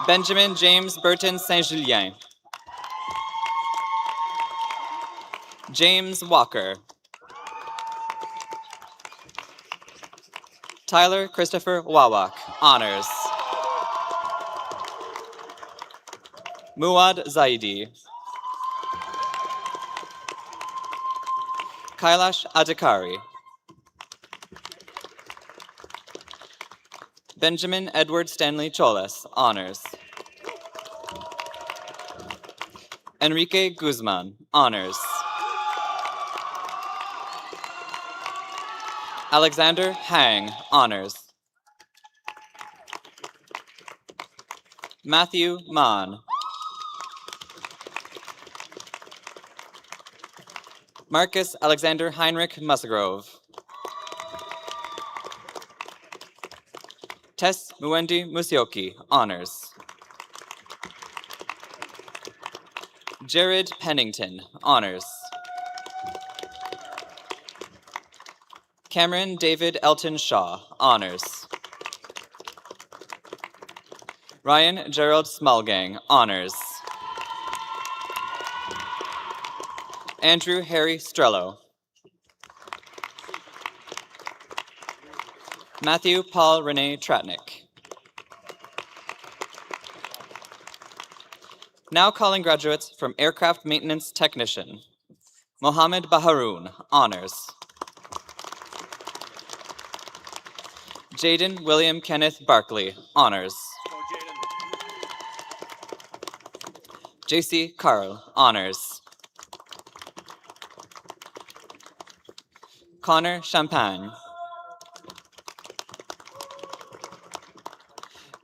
Benjamin James Burton Saint-Julien. James Walker. Tyler Christopher Wawak, honors. Muad Zaidi. Kailash Adhikari. Benjamin Edward Stanley Choles, honors. Enrique Guzman, honors. Alexander Hang, honors. Matthew Mann. Marcus Alexander Heinrich Musgrove. Tess Muwendi Musioki, honors. Jared Pennington, honors. Cameron David Elton Shaw, honors. Ryan Gerald Smallgang, honors. Andrew Harry Strello. Matthew Paul Rene Tratnik. Now calling graduates from Aircraft Maintenance Technician. Mohammed Baharoun, honors. Jaden William Kenneth Barkley, honors. JC Carl, honors. Connor Champagne.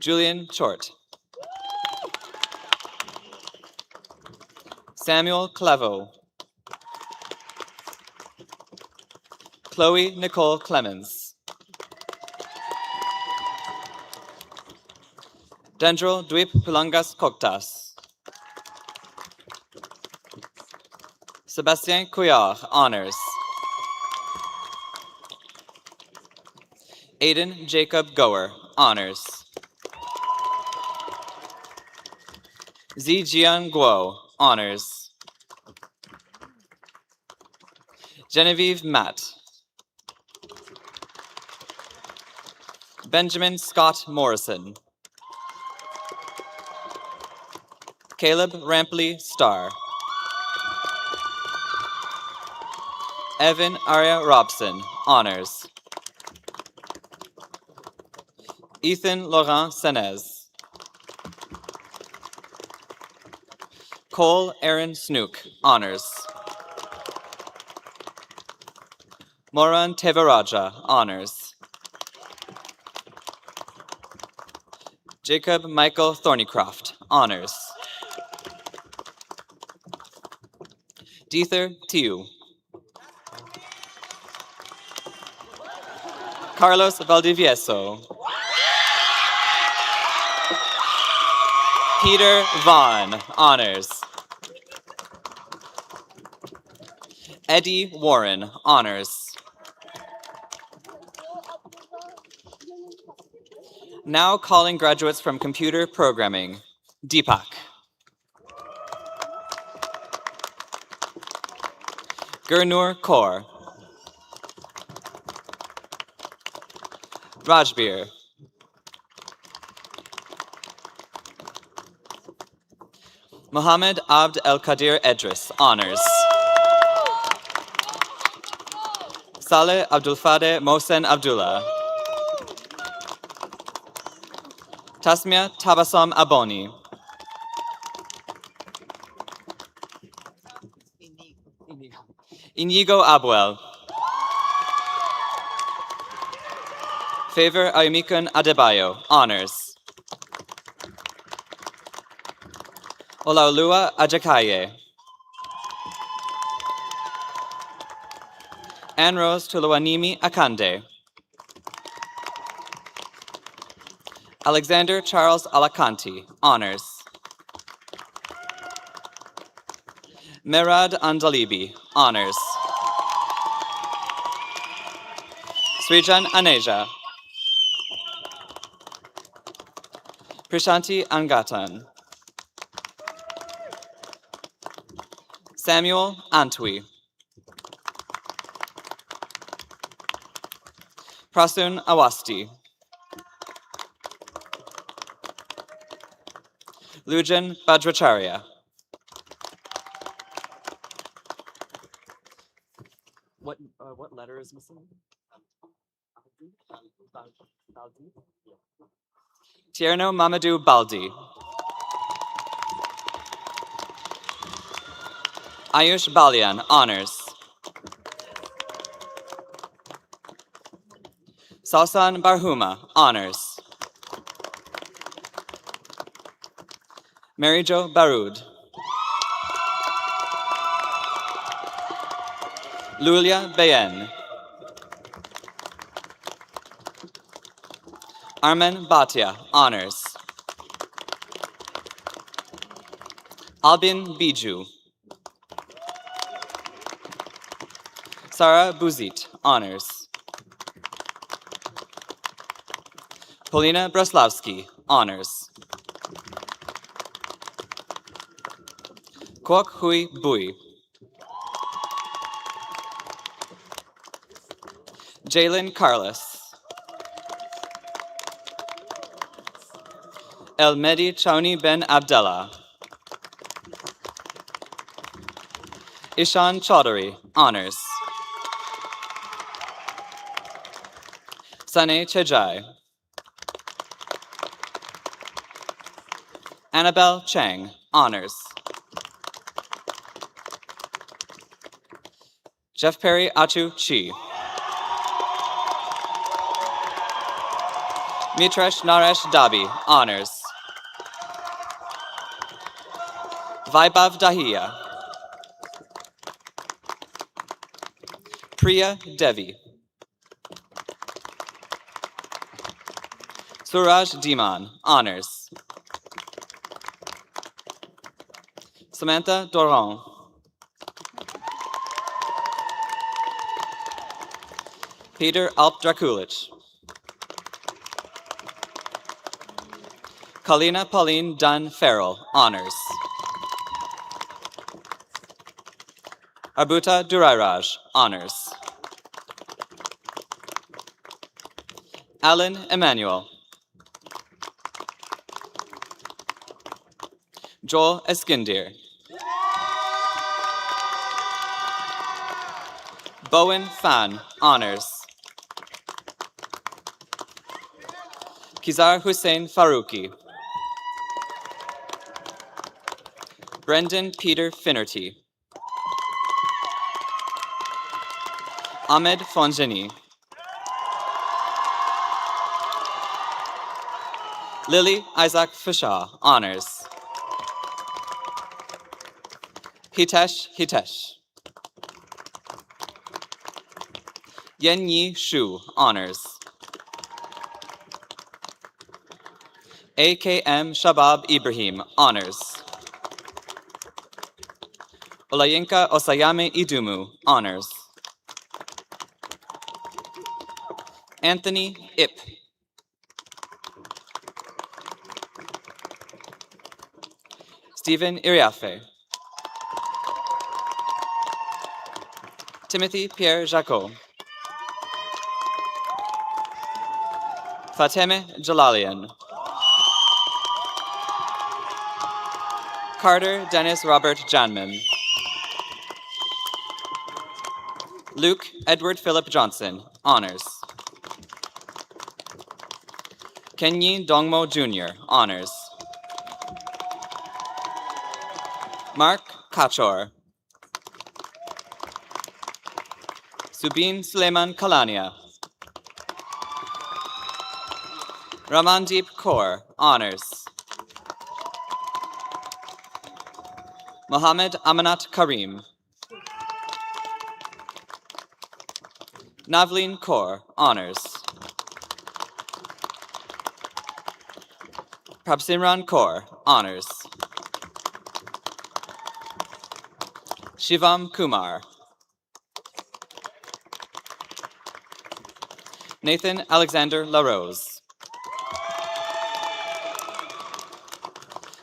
Julian Chort. Samuel Claveau. Chloe Nicole Clemens. Dendril Dweep Pulangas Koktas. Sebastien Couillard, honors. Aiden Jacob Goer, honors. Zijian Guo, honors. Genevieve Matt. Benjamin Scott Morrison. Caleb Rampley Starr. Evan Arya Robson, honors. Ethan Laurent Senez. Cole Aaron Snook, honors. Moran Tevaraja, honors. Jacob Michael Thornycroft, honors. Deether Tiu. Carlos Valdivieso. Peter Vaughn, honors. Eddie Warren, honors. Now calling graduates from computer programming. Deepak. Gurnur Kaur. Rajbir. Mohammed Abd El Qadir Edris, honors. Saleh Abdulfadeh Mohsen Abdullah. Tasmia Tabassum Aboni. Inigo Abuel. Favor Ayumikun Adebayo, honors. Olaoluwa Ajakaye. Anne Rose Tuluwanimi Akande. Alexander Charles Alakanti, honors. Merad Andalibi, honors. Srijan Aneja. Prishanti Angatan. Samuel Antwi. Prasun Awasti. Lujan Bajracharya. What letter is missing? Tierno Mamadou Baldi. Ayush Balian, honors. Salsan Barhuma, honors. Marijo Barud. Lulia Bayen. Armen Bhatia, honors. Albin Biju. Sarah Buzit, honors. Polina Breslavsky, honors. Kwok Hui Bui. Jalen Carlos. El Mehdi Chauni Ben Abdallah. Ishan Chaudhary, honors. Sane Chejai. Annabelle Chang, honors. Jeff Perry Achu Chi. Mitresh Naresh Dabi, honors. Vaibhav Dahiya. Priya Devi. Suraj Diman, honors. Samantha Doron. Peter Alp Drakulich. Kalina Pauline Dunn Farrell, honors. Arbuta Durairaj, honors. Alan Emmanuel. Joel Eskindir. Bowen Fan, honors. Kizar Hussein Farouki. Brendan Peter Finnerty. Ahmed Fonjani. Lily Isaac Fishaw, honors. Hitesh. Yen Yi Shu, honors. AKM Shabab Ibrahim, honors. Olayinka Osayame Idumu, honors. Anthony Ip. Stephen Iriafe. Timothy Pierre Jacot. Fateme Jalalian. Carter Dennis Robert Janman. Luke Edward Philip Johnson, honors. Kenyi Dongmo Jr., honors. Mark Kachor. Subin Suleiman Kalania. Ramandeep Kaur, honors. Mohammed Amanat Karim. Navleen Kaur, honors. Prabsimran Kaur, honors. Shivam Kumar. Nathan Alexander LaRose.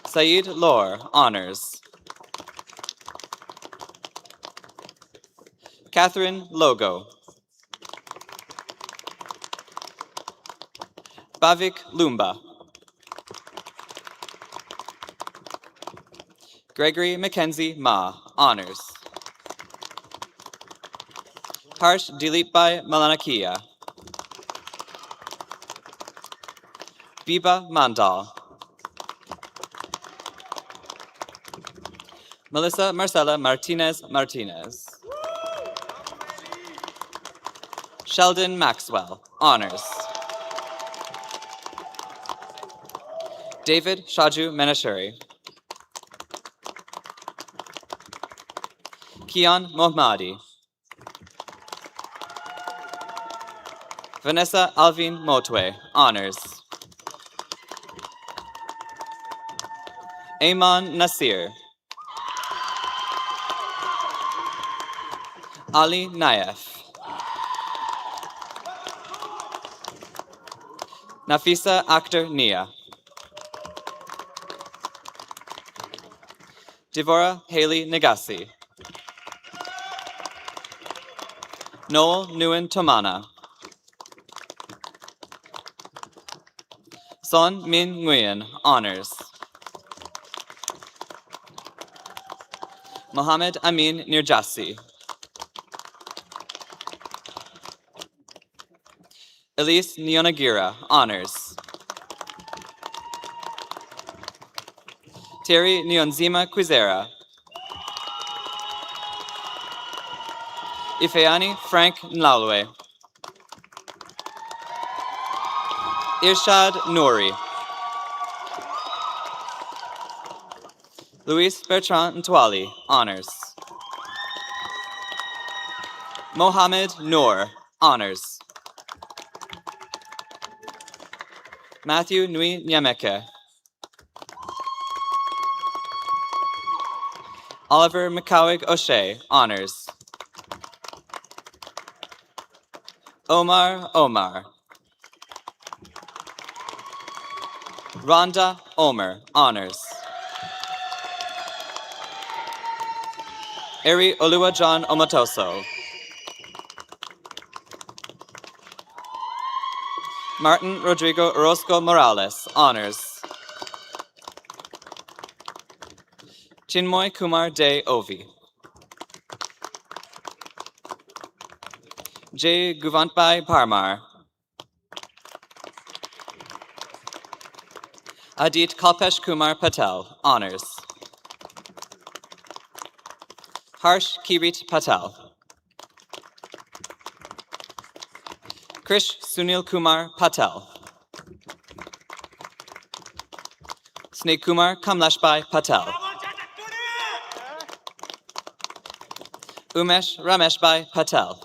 Saeed Lor, honors. Catherine Logo. Bhavik Lumba. Gregory Mackenzie Ma, honors. Harsh Dilipbhai Malanakia. Biba Mandal. Melissa Marcela Martinez Martinez. Sheldon Maxwell, honors. David Shaju Menashuri. Kian Mohmadi. Vanessa Alvin Motwe, honors. Ayman Nasir. Ali Naif. Nafisa Akhtar Nia. Devora Haley Nagasi. Noel Nguyen Tomana. Son Min Nguyen, honors. Mohammed Amin Nirjasi. Elise Neonagira, honors. Terry Neonzima Quizera. Ifeani Frank Nlalwe. Irshad Nouri. Luis Bertrand Ntwali, honors. Mohammed Noor, honors. Matthew Nui Nyameke. Oliver McCowig O'Shea, honors. Omar Omar. Rhonda Omer, honors. Eri Oluwajon Omotoso. Martin Rodrigo Orozco Morales, honors. Chinmoy Kumar De Ovi. J. Guvantbai Parmar. Adit Kalpesh Kumar Patel, honors. Harsh Kirit Patel. Krish Sunil Kumar Patel. Snake Kumar Kamleshbai Patel. Umesh Rameshbai Patel.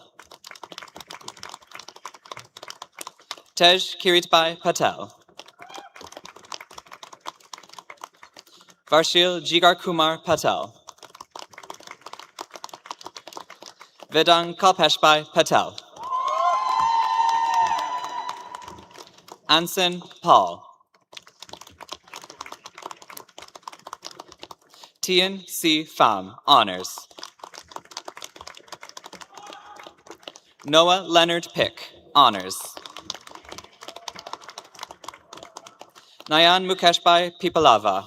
Tej Kiritbhai Patel. Varshil Jigar Kumar Patel. Vedang Kalpeshbhai Patel. Anson Paul. Tien C. Pham, honors. Noah Leonard Pick, honors. Nayan Mukeshbai Pipalava.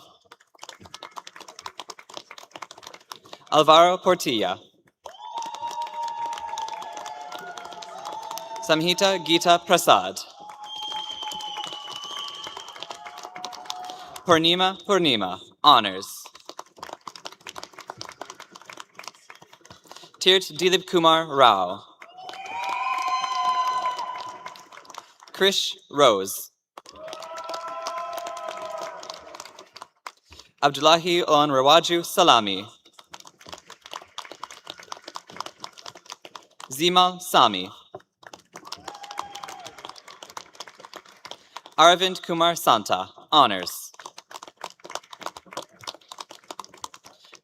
Alvaro Portilla. Samhita Gita Prasad. Purnima, honors. Tirt Dilip Kumar Rao. Krish Rose. Abdullahi On Rawaju Salami. Zimal Sami. Aravind Kumar Santa, honors.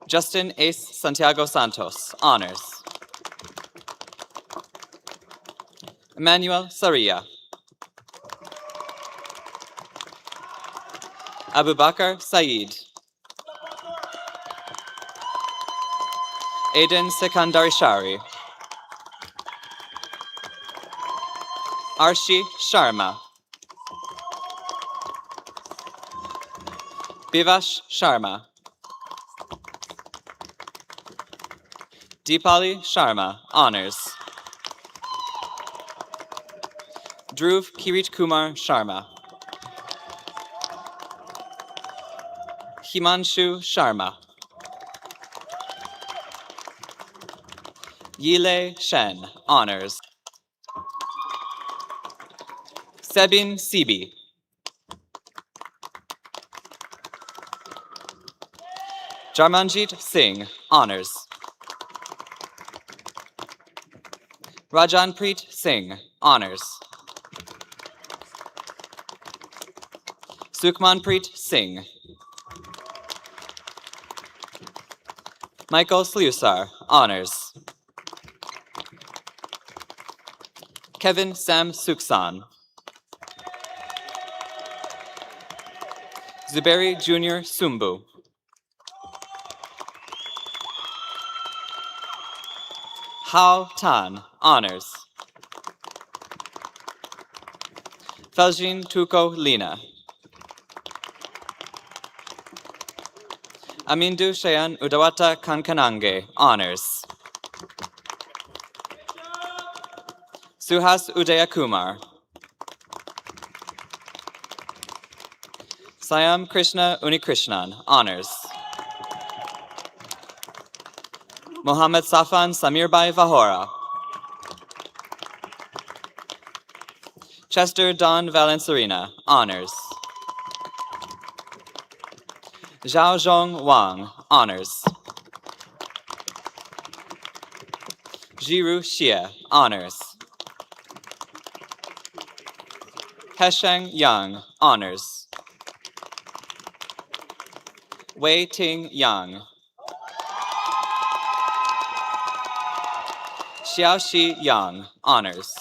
Justin Ace Santiago Santos, honors. Emmanuel Saria. Abubakar Saeed. Aiden Sekandarishari. Arshi Sharma. Bivash Sharma. Deepali Sharma, honors. Dhruv Kirit Kumar Sharma. Himanshu Sharma. Yile Shen, honors. Sebin Sibi. Jarmanjit Singh, honors. Rajanpreet Singh, honors. Sukhmanpreet Singh. Michael Slusar, honors. Kevin Sam Suksan. Zuberi Jr. Sumbu. Hao Tan, honors. Feljin Tuko Lina. Amindu Shayan Udawata Kankanange, honors. Suhas Udayakumar. Sayam Krishna Unikrishnan, honors. Mohammad Safan Samirbai Vahora. Chester Don Valencerina, honors. Zhao Zhong Wang, honors. Jiru Xie, honors. Hesheng Yang, honors. Wei Ting Yang. Xiaoxi Yang, honors.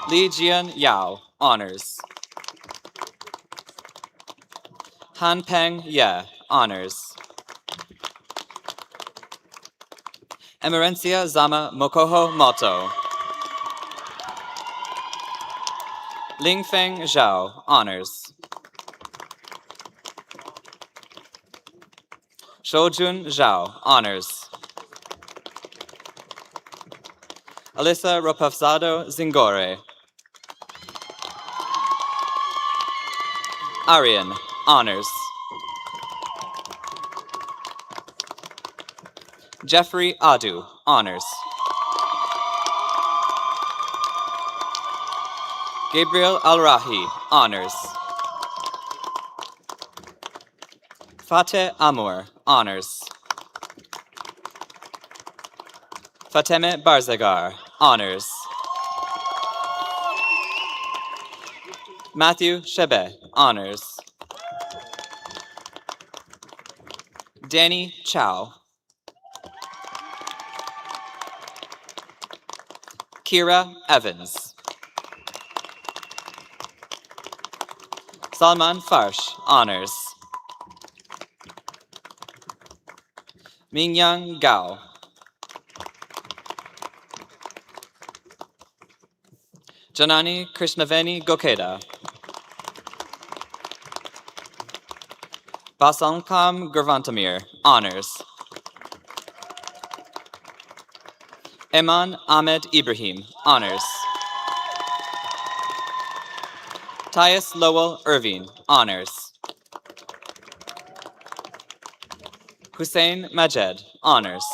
Li Jian Yao, honors. Han Peng Ye, honors. Emerencia Zama Mokoho Moto. Lingfeng Zhao, honors. Shoujun Zhao, honors. Alyssa Ropafzado Zingore. Arian, honors. Jeffrey Adu, honors. Gabriel Al-Rahi, honors. Fateh Amour, honors. Fateme Barzagar, honors. Matthew Shebe, honors. Danny Chow. Kira Evans. Salman Farsh, honors. Mingyang Gao. Janani Krishnaveni Gokeda. Basankam Gurvantamir, honors. Eman Ahmed Ibrahim, honors. Tyus Lowell Irving, honors. Hussein Majed, honors.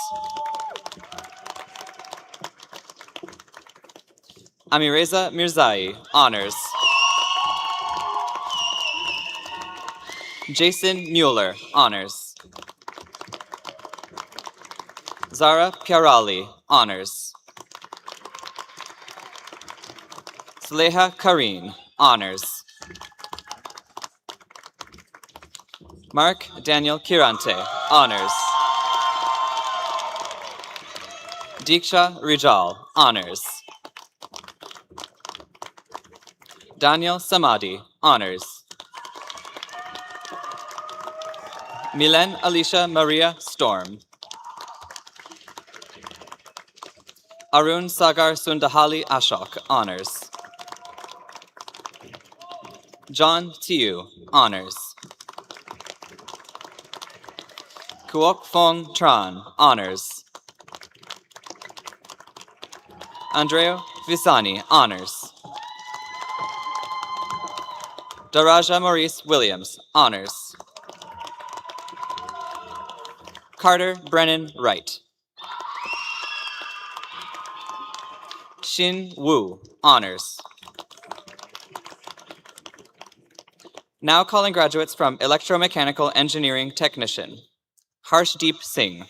Amireza Mirzai, honors. Jason Mueller, honors. Zara Piarali, honors. Saleha Kareen, honors. Mark Daniel Kirante, honors. Diksha Rijal, honors. Daniel Samadi, honors. Milen Alicia Maria Storm. Arun Sagar Sundahali Ashok, honors. John Tiu, honors. Kuok Fong Tran, honors. Andreo Visani, honors. Daraja Maurice Williams, honors. Carter Brennan Wright. Xin Wu, honors. Now calling graduates from Electromechanical Engineering Technician. Harshdeep Singh.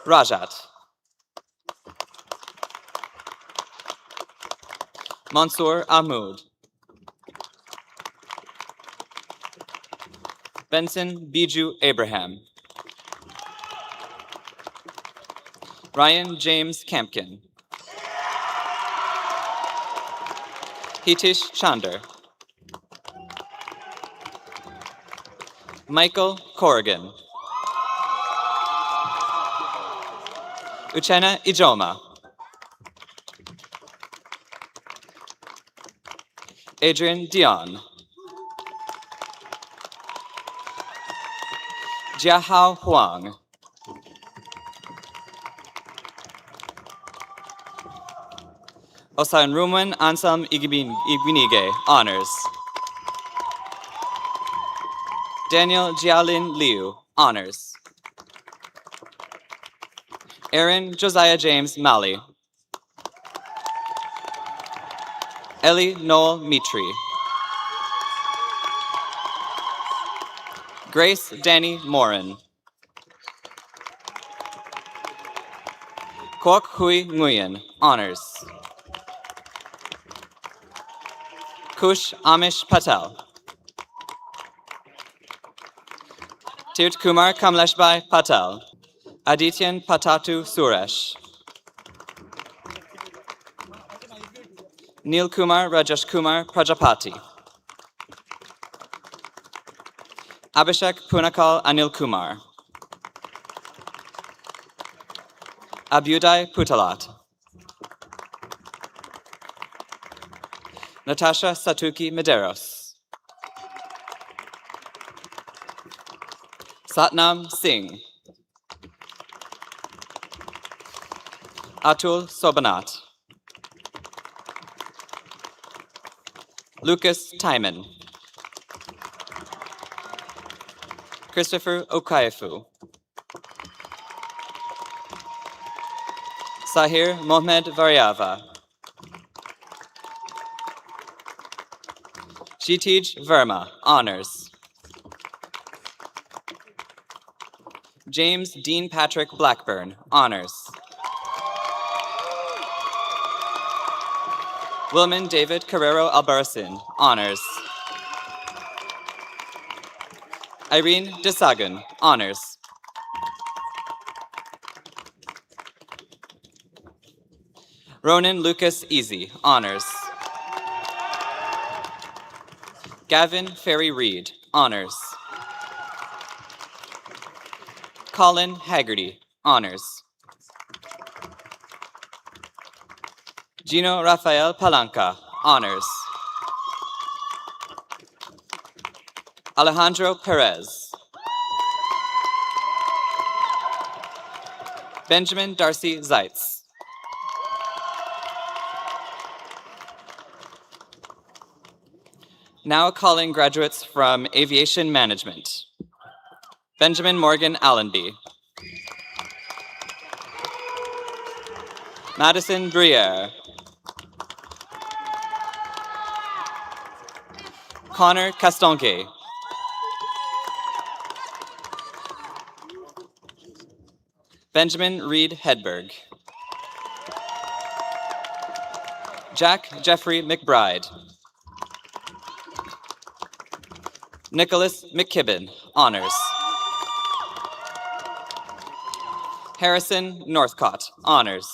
Rajat. Mansoor Ahmood. Benson Biju Abraham. Ryan James Campkin. Hitesh Chander. Michael Corrigan. Uchenna Ijoma. Adrian Dion. Jiahao Huang. Osan Ruman Ansam Igbinige, honors. Daniel Jialin Liu, honors. Aaron Josiah James Malley. Ellie Noel Mitri. Grace Danny Morin. Kwok Hui Nguyen, honors. Kush Amish Patel. Tirt Kumar Kamleshbhai Patel. Adityan Patatu Suresh. Neil Kumar Rajesh Kumar Prajapati. Abhishek Punakal Anil Kumar. Abhyuday Putalat. Natasha Satuki Medeiros. Satnam Singh. Atul Sobanat. Lucas Timon. Christopher Okayefu. Sahir Mohamed Variava. Shitij Verma, honors. James Dean Patrick Blackburn, honors. Wilman David Carrero Albarracin, honors. Irene Desagun, honors. Ronan Lucas Easy, honors. Gavin Ferry Reed, honors. Colin Haggerty, honors. Gino Rafael Palanca, honors. Alejandro Perez. Benjamin Darcy Zeitz. Now calling graduates from Aviation Management. Benjamin Morgan Allenby. Madison Briere. Connor Castonguay. Benjamin Reed Hedberg. Jack Jeffrey McBride. Nicholas McKibben, honors. Harrison Northcott, honors.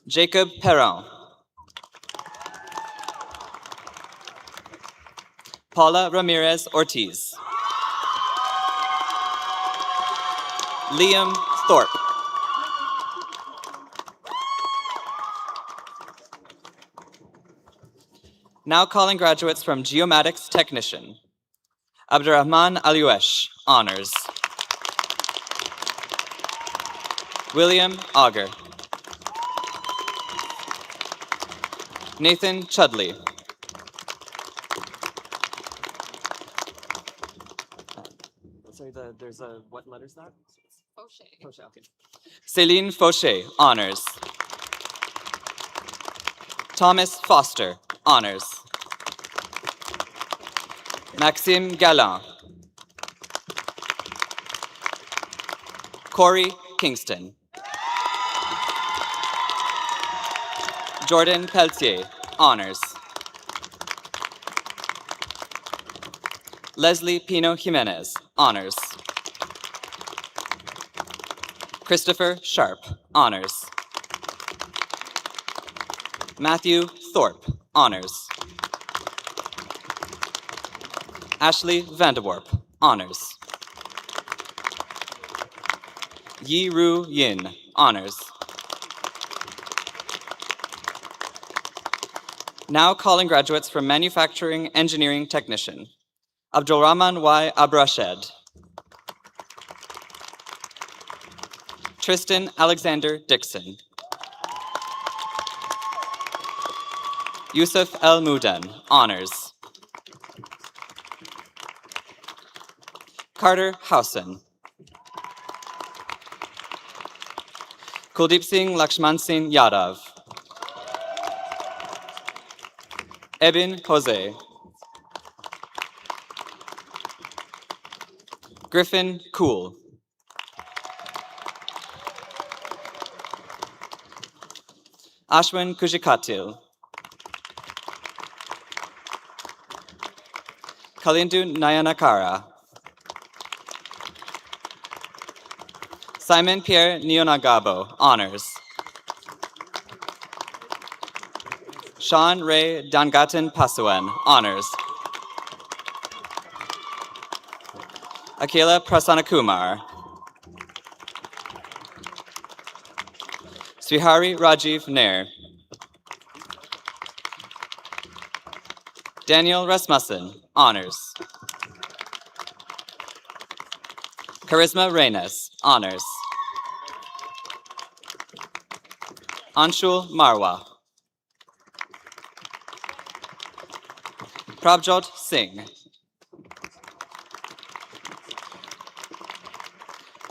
Jacob Perron. Paula Ramirez Ortiz. Liam Thorpe. Now calling graduates from Geomatics Technician. Abdurrahman Aliuesh, honors. William Auger. Nathan Chudley. Sorry, there's a, what letter's that? Fauché, okay. Céline Fauché, honors. Thomas Foster, honors. Maxime Galland. Corey Kingston. Jordan Pelletier, honors. Leslie Pino Jimenez, honors. Christopher Sharp, honors. Matthew Thorpe, honors. Ashley Vanderwarp, honors. Yi Ru Yin, honors. Now calling graduates from Manufacturing Engineering Technician. Abdulrahman Y. Abrashed. Tristan Alexander Dixon. Yusuf El Mudan, honors. Carter Housen. Kuldeep Singh Lakshman Singh Yadav. Ebin Jose. Griffin Cool. Ashwin Kujikatil. Kalindu Nayanakara. Simon Pierre Neonagabo, honors. Sean Ray Dangatan Pasuen, honors. Akila Prasannakumar. Srihari Rajiv Nair. Daniel Rasmussen, honors. Charisma Reynes, honors. Anshul Marwa. Prabjot Singh.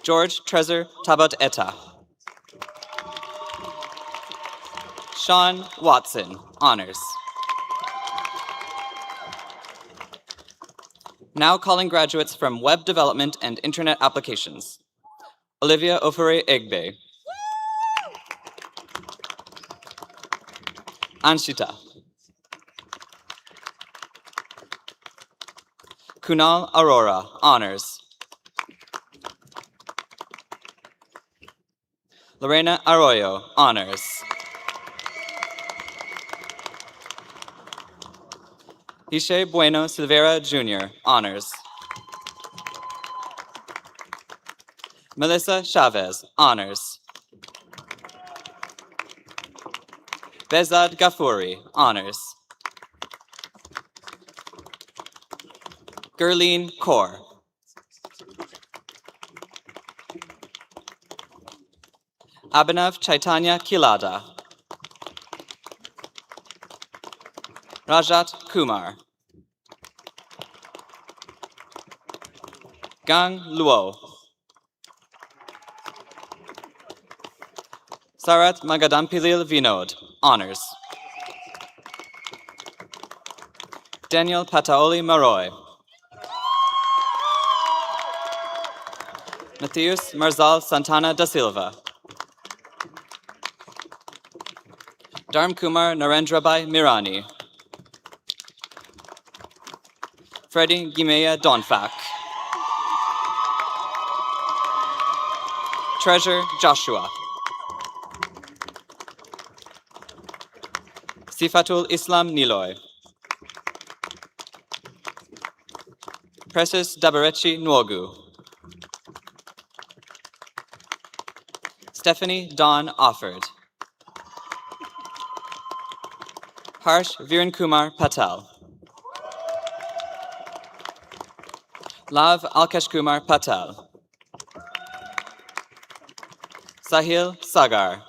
George Trezor Tabat Etta. Sean Watson, honors. Now calling graduates from Web Development and Internet Applications. Olivia Ofure Egbe. Anshita. Kunal Arora, honors. Lorena Arroyo, honors. Ishe Bueno Silvera Jr., honors. Melissa Chavez, honors. Bezad Ghafouri, honors. Gurleen Kaur. Abhinav Chaitanya Kilada. Rajat Kumar. Gang Luo. Sarat Magadampilil Vinod, honors. Daniel Pataoli Maroy. Matheus Marzal Santana da Silva. Dharm Kumar Narendrabai Mirani. Freddie Gimeya Donfak. Treasure Joshua. Sifatul Islam Niloy. Precious Dabarechi Nwogu. Stephanie Dawn Offord. Harsh Virenkumar Patel. Lav Alkesh Kumar Patel. Sahil Sagar.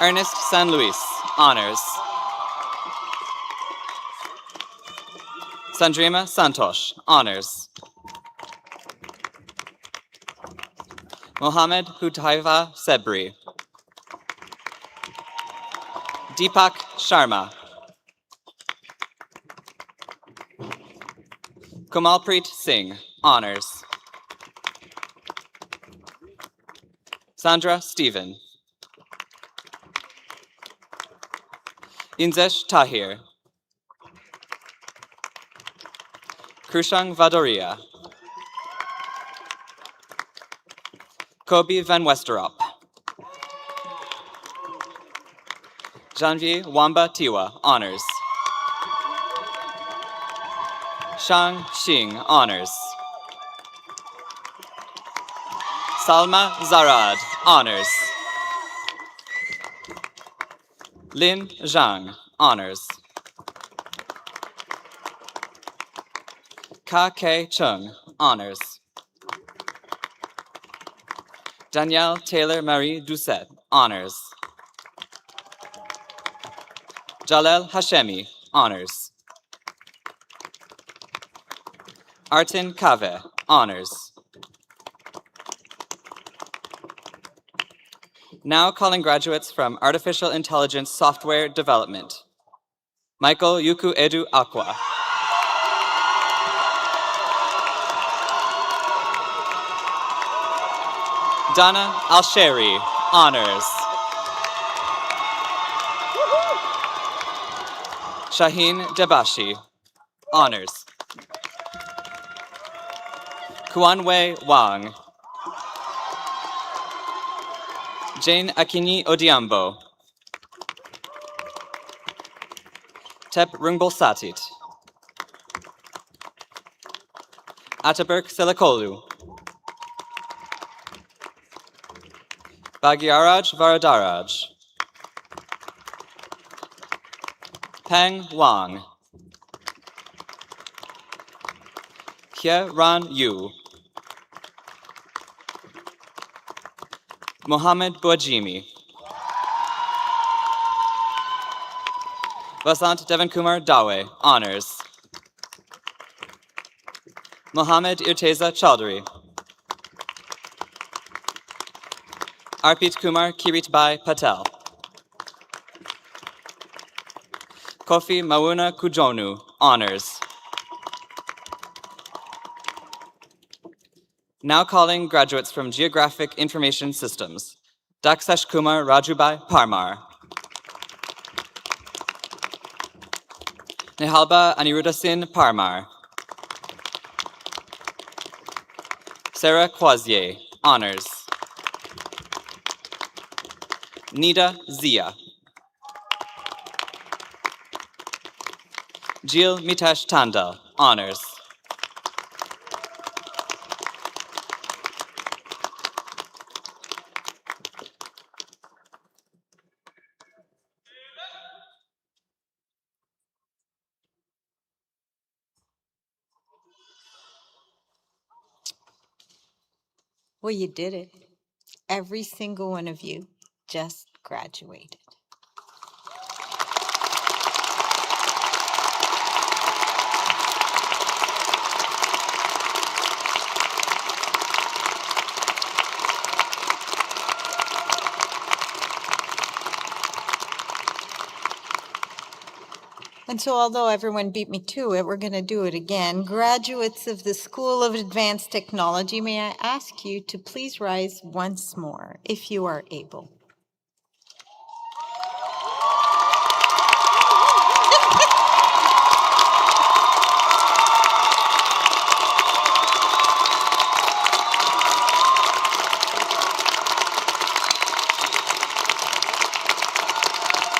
Ernest San Luis, honors. Sandrima Santosh, honors. Mohammed Hutaiva Sebri. Deepak Sharma. Kamalpreet Singh, honors. Sandra Stephen. Inzesh Tahir. Krushang Vadoria. Kobe Van Westerop. Janvier Wamba Tiwa, honors. Shang Xing, honors. Salma Zarad, honors. Lin Zhang, honors. Ka K Chung, honors. Danielle Taylor Marie Doucet, honors. Jalel Hashemi, honors. Artin Kave, honors. Now calling graduates from Artificial Intelligence Software Development. Michael Yuku Edu Aqua. Donna Alsheri, honors. Shaheen Debashi, honors. Kuanwei Wang. Jane Akini Odiambo. Tep Rungbol Satit. Ataberk Selakolu. Bhagyaraj Varadaraj. Peng Wang. Kye Ran Yu. Mohammed Bouajimi. Vasant Devankumar Dawe, honors. Mohammed Irteza Chaudhary. Arpit Kumar Kiritbhai Patel. Kofi Mauna Kujonu, honors. Now calling graduates from Geographic Information Systems. Daksash Kumar Rajubai Parmar. Nehalba Anirudasin Parmar. Sarah Croisier, honors. Nida Zia. Jill Mitesh Tandal, honors. Well, you did it. Every single one of you just graduated. And so although everyone beat me to it, we're going to do it again. Graduates of the School of Advanced Technology, may I ask you to please rise once more, if you are able.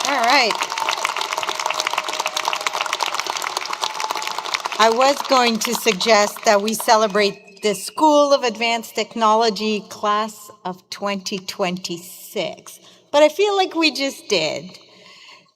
All right. I was going to suggest that we celebrate the School of Advanced Technology class of 2026, but I feel like we just did.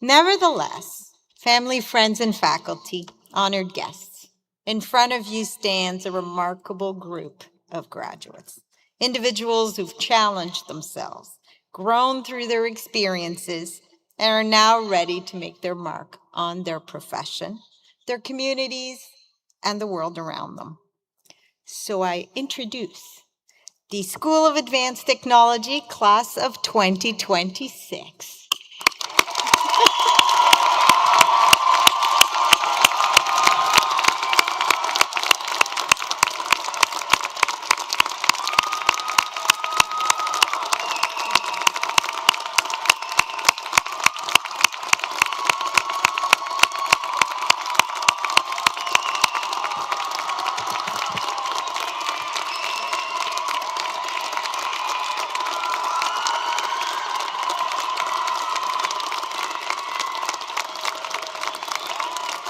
Nevertheless, family, friends, and faculty, honored guests, in front of you stands a remarkable group of graduates, individuals who've challenged themselves, grown through their experiences, and are now ready to make their mark on their profession, their communities, and the world around them. So I introduce the School of Advanced Technology class of 2026.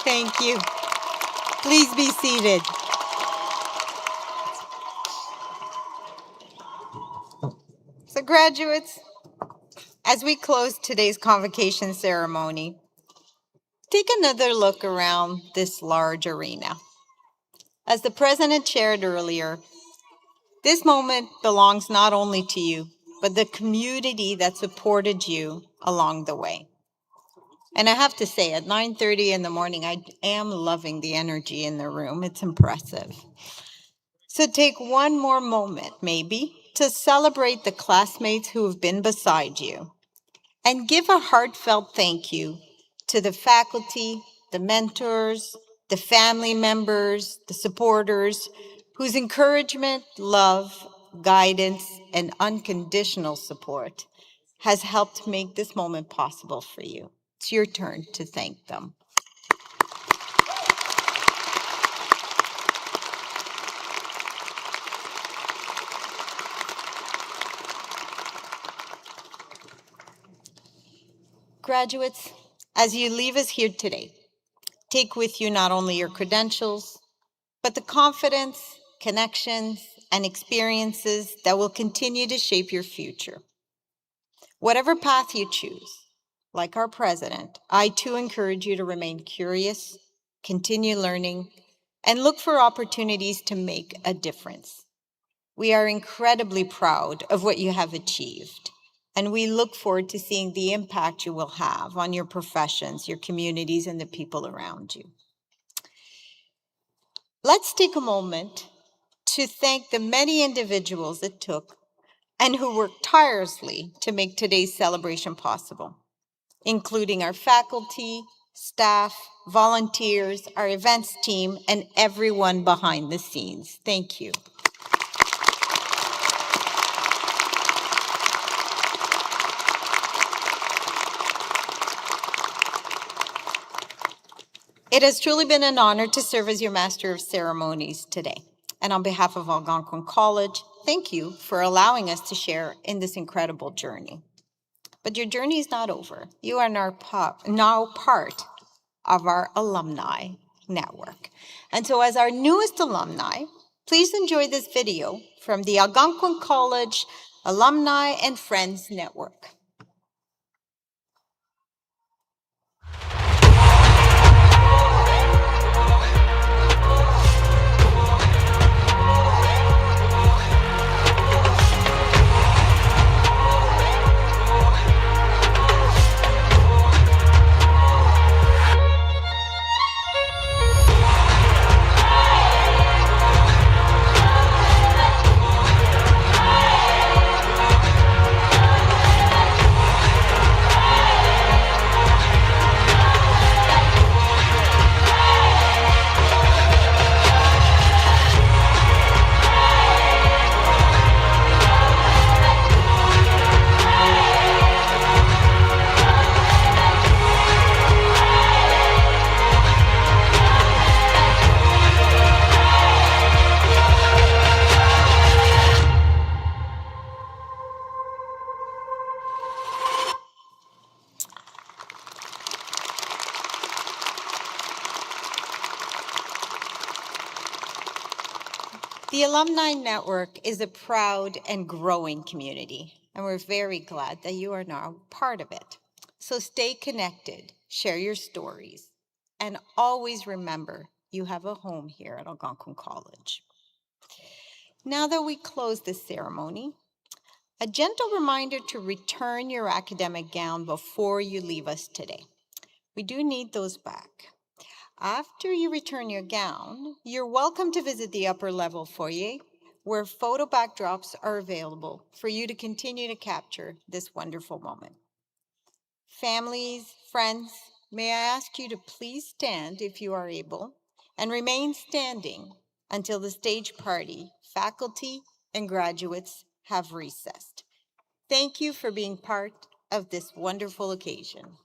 Thank you. Please be seated. So graduates, as we close today's convocation ceremony, take another look around this large arena. As the president shared earlier, this moment belongs not only to you, but the community that supported you along the way. And I have to say, at 9:30 in the morning, I am loving the energy in the room. It's impressive. So take one more moment, maybe, to celebrate the classmates who have been beside you and give a heartfelt thank you to the faculty, the mentors, the family members, the supporters, whose encouragement, love, guidance, and unconditional support has helped make this moment possible for you. It's your turn to thank them. Graduates, as you leave us here today, take with you not only your credentials, but the confidence, connections, and experiences that will continue to shape your future. Whatever path you choose, like our president, I too encourage you to remain curious, continue learning, and look for opportunities to make a difference. We are incredibly proud of what you have achieved, and we look forward to seeing the impact you will have on your professions, your communities, and the people around you. Let's take a moment to thank the many individuals it took and who worked tirelessly to make today's celebration possible, including our faculty, staff, volunteers, our events team, and everyone behind the scenes. Thank you. It has truly been an honor to serve as your Master of Ceremonies today. And on behalf of Algonquin College, thank you for allowing us to share in this incredible journey. But your journey is not over. You are now part of our alumni network. And so as our newest alumni, please enjoy this video from the Algonquin College Alumni and Friends Network. The Alumni Network is a proud and growing community, and we're very glad that you are now part of it. So stay connected, share your stories, and always remember you have a home here at Algonquin College. Now that we close this ceremony, a gentle reminder to return your academic gown before you leave us today. We do need those back. After you return your gown, you're welcome to visit the upper level foyer, where photo backdrops are available for you to continue to capture this wonderful moment. Families, friends, may I ask you to please stand if you are able and remain standing until the stage party, faculty, and graduates have recessed. Thank you for being part of this wonderful occasion.